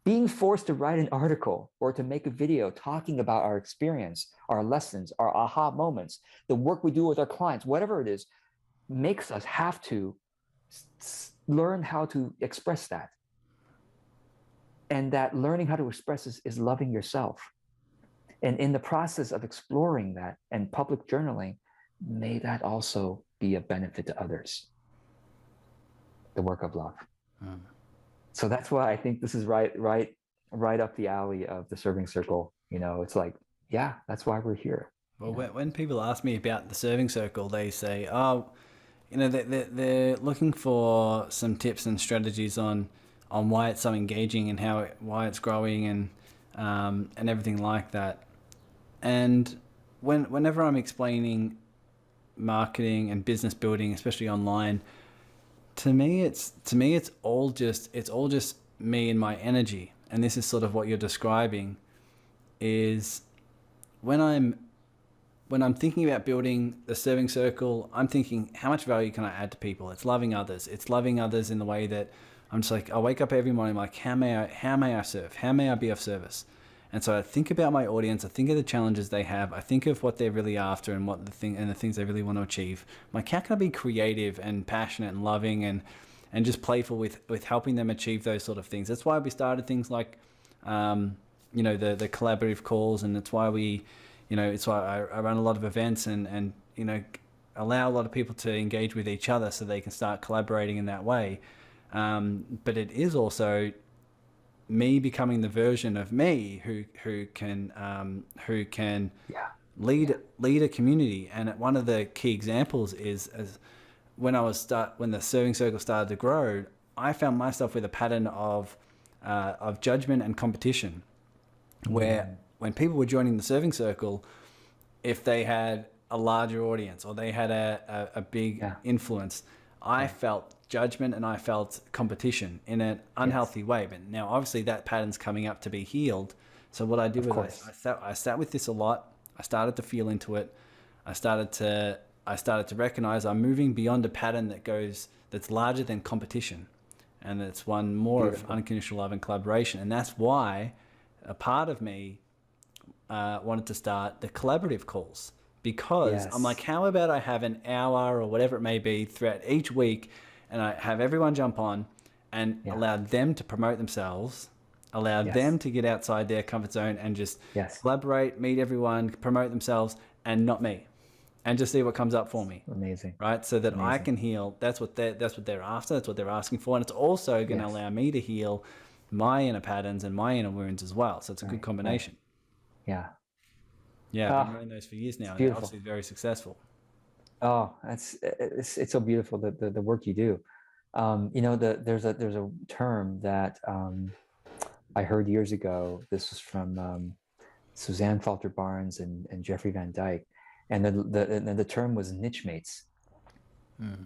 Being forced to write an article or to make a video talking about our experience, our lessons, our aha moments, the work we do with our clients, whatever it is, makes us have to learn how to express that. And that learning how to express is loving yourself. And in the process of exploring that and public journaling, may that also be a benefit to others. The work of love. So that's why I think this is right up the alley of the serving circle. It's like, yeah, that's why we're here. Well, when people ask me about the serving circle, they say, oh, they're looking for some tips and strategies on why it's so engaging and why it's growing and everything like that. And whenever I'm explaining marketing and business building, especially online, to me it's all just me and my energy. And this is sort of what you're describing, is when I'm thinking about building the serving circle, I'm thinking, how much value can I add to people? It's loving others. It's loving others in the way that I'm just like, I wake up every morning like, how may I serve? How may I be of service? And so I think about my audience, I think of the challenges they have, I think of what they're really after and what the things they really want to achieve. I'm like, how can I be creative and passionate and loving and just playful with helping them achieve those sort of things? That's why we started things like, the collaborative calls, and it's why it's why I run a lot of events and allow a lot of people to engage with each other so they can start collaborating in that way. But it is also me becoming the version of me who can lead a community. And one of the key examples is when the serving circle started to grow, I found myself with a pattern of judgment and competition, where when people were joining the serving circle, if they had a larger audience or they had a big influence, I felt judgment and I felt competition in an unhealthy way. But now obviously that pattern's coming up to be healed. So what I did was I sat with this a lot. I started to feel into it. I started to recognize I'm moving beyond a pattern that's larger than competition. And it's one more of unconditional love and collaboration. And that's why a part of me wanted to start the collaborative calls, because I'm like, how about I have an hour or whatever it may be throughout each week, and I have everyone jump on and allow them to promote themselves, allow them to get outside their comfort zone and just collaborate, meet everyone, promote themselves, and not me, and just see what comes up for me. Amazing. Right? So that I can heal. That's what they're after. That's what they're asking for. And it's also going to allow me to heal my inner patterns and my inner wounds as well. So it's a good combination. Yeah. Yeah, I've been running those for years now. And obviously very successful. Oh, it's so beautiful, the work you do. There's a term that I heard years ago. This was from Suzanne Falter Barnes and Jeffrey Van Dyke, and the term was niche mates.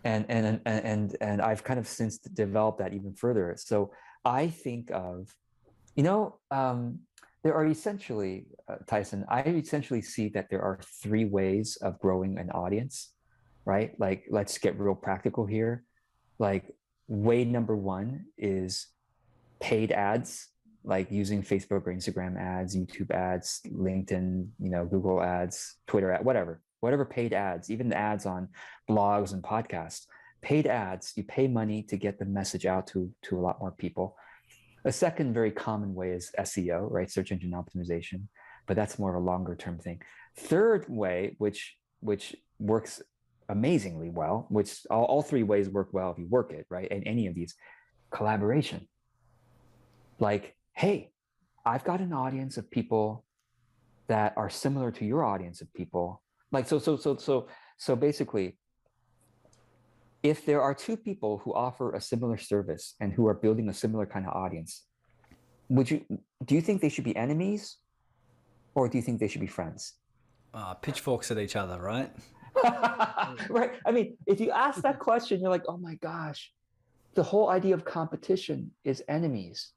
And I've kind of since developed that even further. So I think of, there are essentially, Tyson, I essentially see that there are 3 ways of growing an audience, right? Like, let's get real practical here. Like, way number 1 is paid ads, like using Facebook or Instagram ads, YouTube ads, LinkedIn, Google ads, Twitter ad, whatever paid ads, even the ads on blogs and podcasts. Paid ads, you pay money to get the message out to a lot more people. A second very common way is SEO, right? Search engine optimization, but that's more of a longer term thing. Third way, which works amazingly well, which all 3 ways work well if you work it, right? And any of these, collaboration. Like, hey, I've got an audience of people that are similar to your audience of people. Like, so basically, if there are 2 people who offer a similar service and who are building a similar kind of audience, do you think they should be enemies, or do you think they should be friends? Pitchforks at each other, right? Right. I mean, if you ask that question, you're like, oh my gosh, the whole idea of competition is enemies.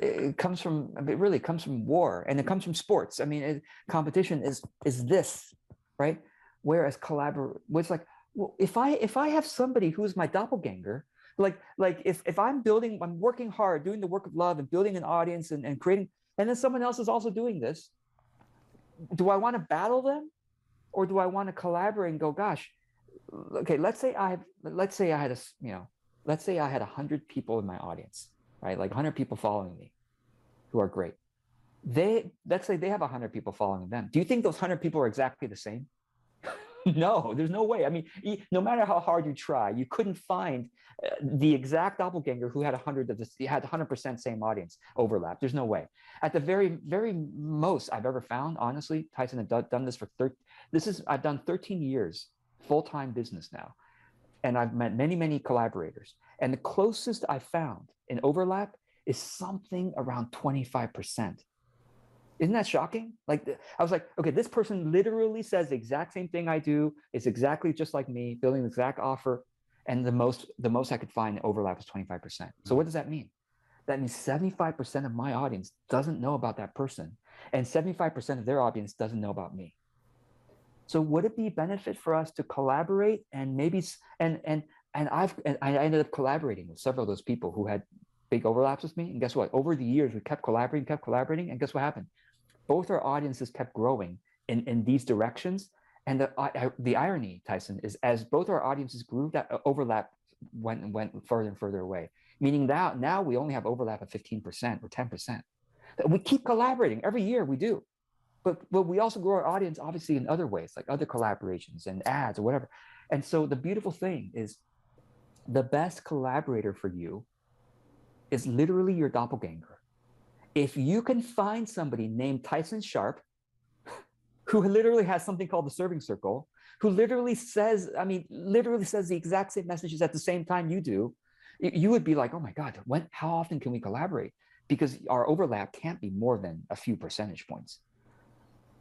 It really comes from war, and it comes from sports. I mean, competition is this, right? Whereas it's like, well, if I have somebody who's my doppelganger, like if I'm working hard, doing the work of love and building an audience and creating, and then someone else is also doing this, do I want to battle them, or do I want to collaborate and go, gosh, okay, let's say I had 100 people in my audience, right? Like 100 people following me who are great. Let's say they have 100 people following them. Do you think those 100 people are exactly the same? No, there's no way. I mean, no matter how hard you try, you couldn't find the exact doppelganger who had 100% same audience overlap. There's no way. At the very, very most I've ever found, honestly, Tyson, I've done this for I've done 13 years full-time business now, and I've met many, many collaborators, and the closest I found in overlap is something around 25%. Isn't that shocking? Like, I was like, okay, this person literally says the exact same thing I do. It's exactly just like me, building the exact offer. And the most I could find in overlap is 25%. So what does that mean? That means 75% of my audience doesn't know about that person, and 75% of their audience doesn't know about me. So would it be a benefit for us to collaborate and maybe, I ended up collaborating with several of those people who had big overlaps with me. And guess what? Over the years, we kept collaborating. And guess what happened? Both our audiences kept growing in these directions. And the irony, Tyson, is as both our audiences grew, that overlap went further and further away. Meaning now we only have overlap of 15% or 10%. We keep collaborating every year. We do. But we also grow our audience, obviously, in other ways, like other collaborations and ads or whatever. And so the beautiful thing is the best collaborator for you is literally your doppelganger. If you can find somebody named Tyson Sharp, who literally has something called the serving circle, who literally says the exact same messages at the same time you do, you would be like, oh my God, how often can we collaborate? Because our overlap can't be more than a few percentage points.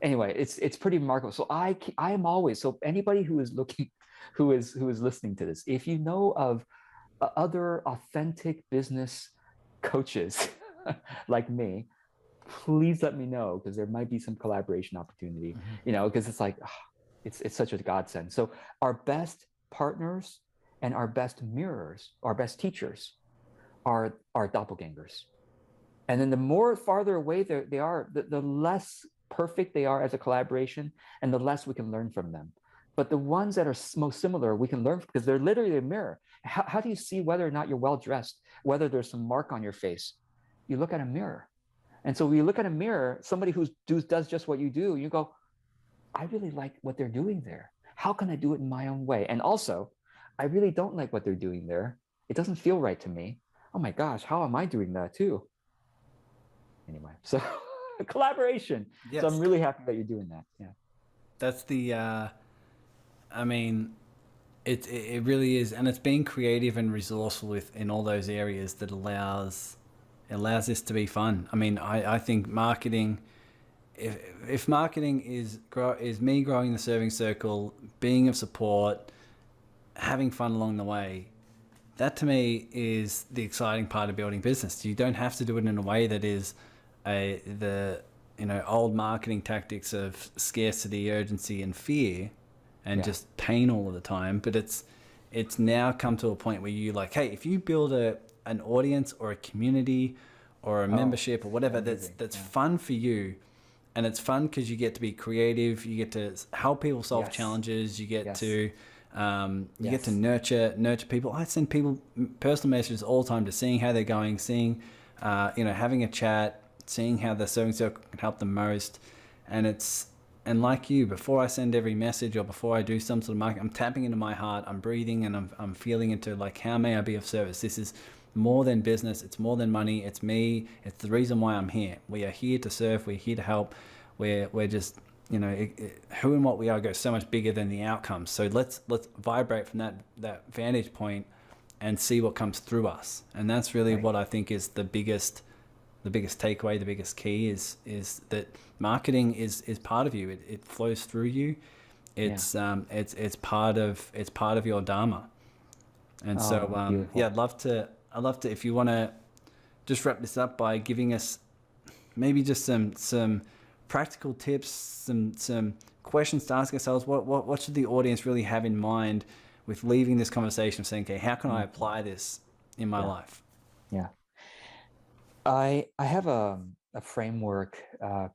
Anyway, it's pretty remarkable. So I am always, so anybody who is looking, who is listening to this, if you know of other authentic business coaches like me, please let me know, because there might be some collaboration opportunity, because it's like, it's such a godsend. So our best partners and our best mirrors, our best teachers are our doppelgangers. And then the more farther away they are, the less perfect they are as a collaboration, and the less we can learn from them. But the ones that are most similar, we can learn, because they're literally a mirror. How do you see whether or not you're well-dressed, whether there's some mark on your face? You look at a mirror. And so when you look at a mirror, somebody who does just what you do, you go, I really like what they're doing there. How can I do it in my own way? And also, I really don't like what they're doing there. It doesn't feel right to me. Oh my gosh, how am I doing that too? Anyway, so collaboration. Yes. So I'm really happy that you're doing that. Yeah. That's the, I mean, it really is. And it's being creative and resourceful in all those areas that allows this to be fun. I mean, I think marketing, if marketing is me growing the serving circle, being of support, having fun along the way, that to me is the exciting part of building business. You don't have to do it in a way that is the old marketing tactics of scarcity, urgency, and fear, and just pain all of the time. But it's now come to a point where you like, hey, if you build an audience or a community or a membership or whatever that's fun for you, and it's fun because you get to be creative, you get to help people solve challenges, you get to get to nurture people. I send people personal messages all the time, to seeing how they're going, seeing having a chat, seeing how the serving circle can help them most. And like you, before I send every message or before I do some sort of marketing, I'm tapping into my heart, I'm breathing, and I'm feeling into like, how may I be of service? This is more than business. It's more than money. It's me. It's the reason why I'm here. We are here to serve. We're here to help. We're just, who and what we are goes so much bigger than the outcomes. So let's vibrate from that vantage point and see what comes through us. And that's really what I think is the biggest takeaway, the biggest key is that marketing is part of you. It flows through you. It's part of your dharma. And so I'd love to if you want to just wrap this up by giving us maybe just some practical tips, some questions to ask ourselves. What should the audience really have in mind with leaving this conversation, saying, okay, how can I apply this in my life? Yeah. I have a framework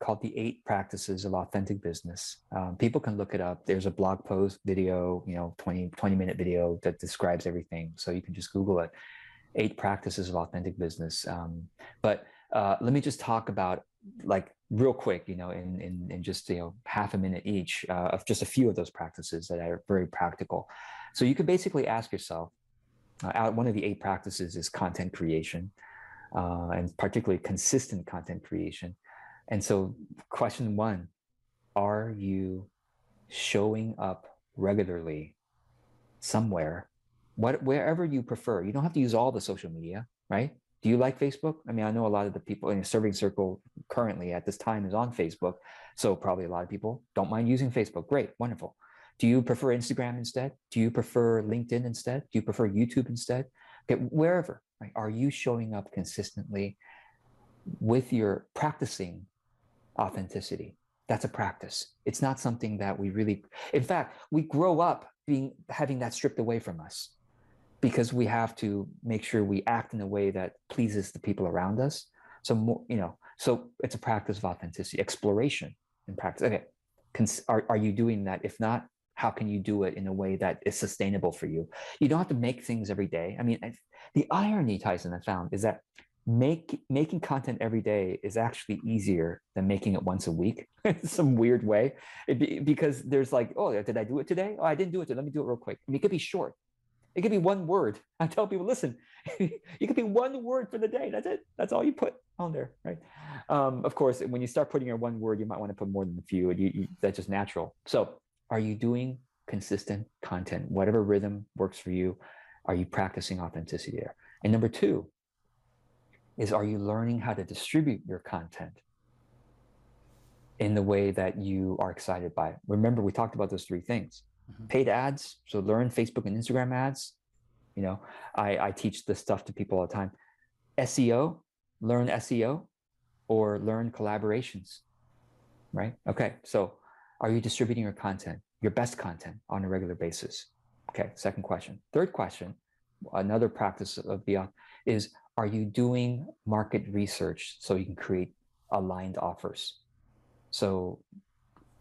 called the 8 Practices of Authentic Business. People can look it up. There's a blog post, video, 20-minute video that describes everything. So you can just Google it, 8 Practices of Authentic Business. But let me just talk about, like, real quick, in just, half a minute each, of just a few of those practices that are very practical. So you could basically ask yourself, one of the 8 practices is content creation. And particularly consistent content creation. And so question 1, are you showing up regularly somewhere, wherever you prefer? You don't have to use all the social media, right? Do you like Facebook? I mean, I know a lot of the people in the serving circle currently at this time is on Facebook. So probably a lot of people don't mind using Facebook. Great, wonderful. Do you prefer Instagram instead? Do you prefer LinkedIn instead? Do you prefer YouTube instead? Okay, wherever. Right? Are you showing up consistently with your practicing authenticity? That's a practice. It's not something that we really, in fact, we grow up having that stripped away from us. because we have to make sure we act in a way that pleases the people around us. So more, so it's a practice of authenticity, exploration and practice. Okay, are you doing that? If not, how can you do it in a way that is sustainable for you? You don't have to make things every day. I mean, the irony, Tyson, I found is that making content every day is actually easier than making it once a week in some weird way. Because there's like, oh, did I do it today? Oh, I didn't do it today. Let me do it real quick. I mean, it could be short. It could be one word. I tell people, listen, you could be one word for the day. That's it. That's all you put on there, right? Of course, when you start putting your one word, you might want to put more than a few. That's just natural. So are you doing consistent content? Whatever rhythm works for you, are you practicing authenticity there? And number two is, are you learning how to distribute your content in the way that you are excited by? Remember, we talked about those three things. Paid ads, so learn Facebook and Instagram ads. I teach this stuff to people all the time. SEO, learn SEO, or learn collaborations, right? Okay, so are you distributing your content, your best content, on a regular basis? Okay, second question. Third question, another practice of beyond is, are you doing market research so you can create aligned offers? So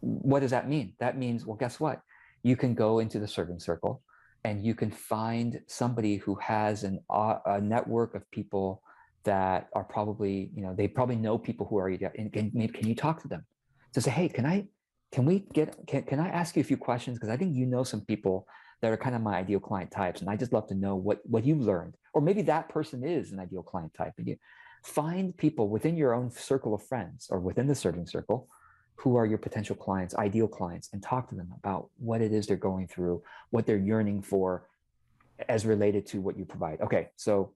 what does that mean? That means, well, guess what? You can go into the serving circle and you can find somebody who has a network of people that are probably, they probably know people who are, and can you talk to them to say, hey, can I ask you a few questions? Because I think you know some people that are kind of my ideal client types. And I just love to know what you've learned. Or maybe that person is an ideal client type. And you find people within your own circle of friends or within the serving circle who are your potential clients, ideal clients, and talk to them about what it is they're going through, what they're yearning for as related to what you provide. Okay, so,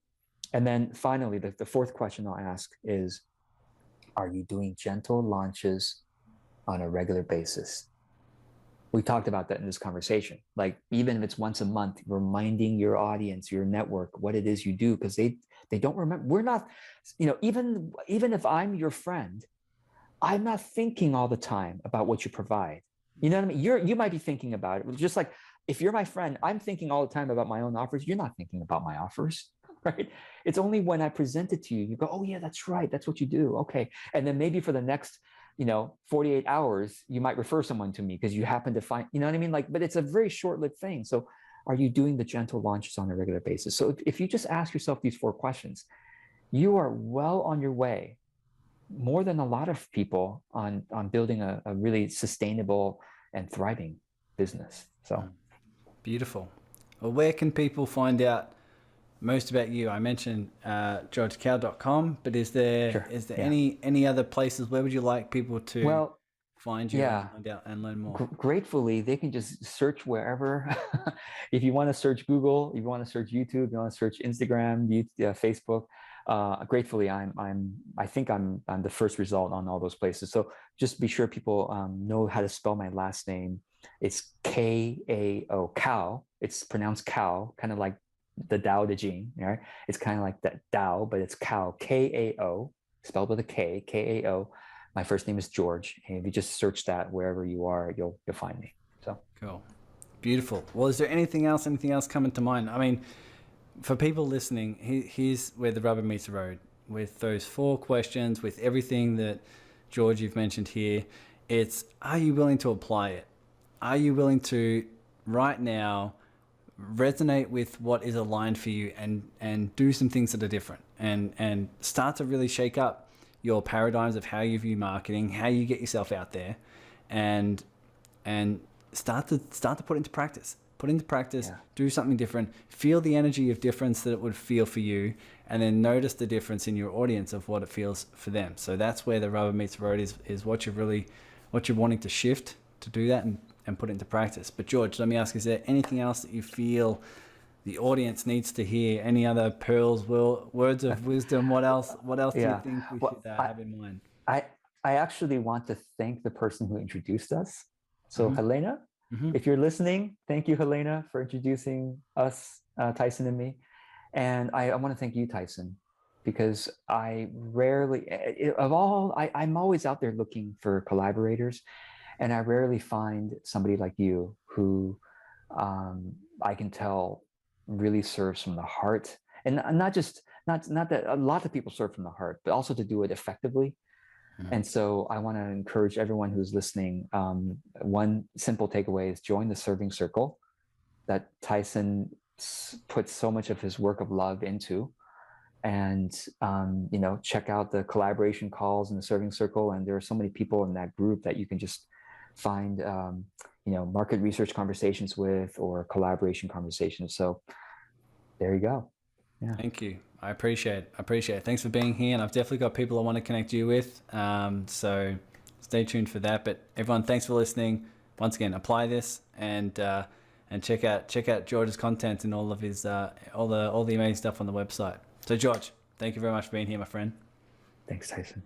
and then finally, the fourth question I'll ask is, are you doing gentle launches on a regular basis? We talked about that in this conversation. Like, even if it's once a month, reminding your audience, your network, what it is you do, because they don't remember. We're not, even if I'm your friend, I'm not thinking all the time about what you provide. You know what I mean? You might be thinking about it. Just like if you're my friend, I'm thinking all the time about my own offers. You're not thinking about my offers, right? It's only when I present it to you, you go, oh yeah, that's right. That's what you do. Okay. And then maybe for the next, 48 hours, you might refer someone to me because you happen to find, you know what I mean? Like, but it's a very short-lived thing. So are you doing the gentle launches on a regular basis? So if you just ask yourself these 4 questions, you are well on your way, more than a lot of people, on building a really sustainable and thriving business. So beautiful. Well, where can people find out most about you? I mentioned georgekao.com, but is there any other places? Where would you like people to find you and find out and learn more? Gratefully, they can just search wherever. If you want to search Google, if you want to search YouTube, if you want to search Instagram, Facebook, gratefully, I think I'm the first result on all those places. So just be sure people know how to spell my last name. It's Kao, Kao. It's pronounced Kao, kind of like the Tao Te Ching, right? It's kind of like that Tao, but it's Kao, Kao, spelled with a K, Kao. My first name is George, and if you just search that wherever you are, you'll find me. So cool, beautiful. Well, is there anything else coming to mind? I mean, for people listening, here's where the rubber meets the road. With those 4 questions, with everything that George you've mentioned here, it's, are you willing to apply it? Are you willing to right now resonate with what is aligned for you and do some things that are different and start to really shake up your paradigms of how you view marketing, how you get yourself out there, and start to put into practice. Do something different, feel the energy of difference that it would feel for you, and then notice the difference in your audience of what it feels for them. So that's where the rubber meets the road, is what you're wanting to shift to do that and put it into practice. But George, let me ask, is there anything else that you feel the audience needs to hear? Any other pearls, words of wisdom? What else do you think we should have in mind? I actually want to thank the person who introduced us. So Helena, if you're listening, thank you, Helena, for introducing us, Tyson and me. And I want to thank you, Tyson, because I rarely, I'm always out there looking for collaborators, and I rarely find somebody like you who I can tell really serves from the heart, and not that a lot of people serve from the heart, but also to do it effectively. And so I want to encourage everyone who's listening. One simple takeaway is join the serving circle that Tyson puts so much of his work of love into. And check out the collaboration calls in the serving circle. And there are so many people in that group that you can just find market research conversations with, or collaboration conversations. So there you go. Yeah. Thank you. I appreciate it. Thanks for being here. And I've definitely got people I want to connect you with. So stay tuned for that. But everyone, thanks for listening. Once again, apply this and check out George's content and all of his all the amazing stuff on the website. So George, thank you very much for being here, my friend. Thanks, Tyson.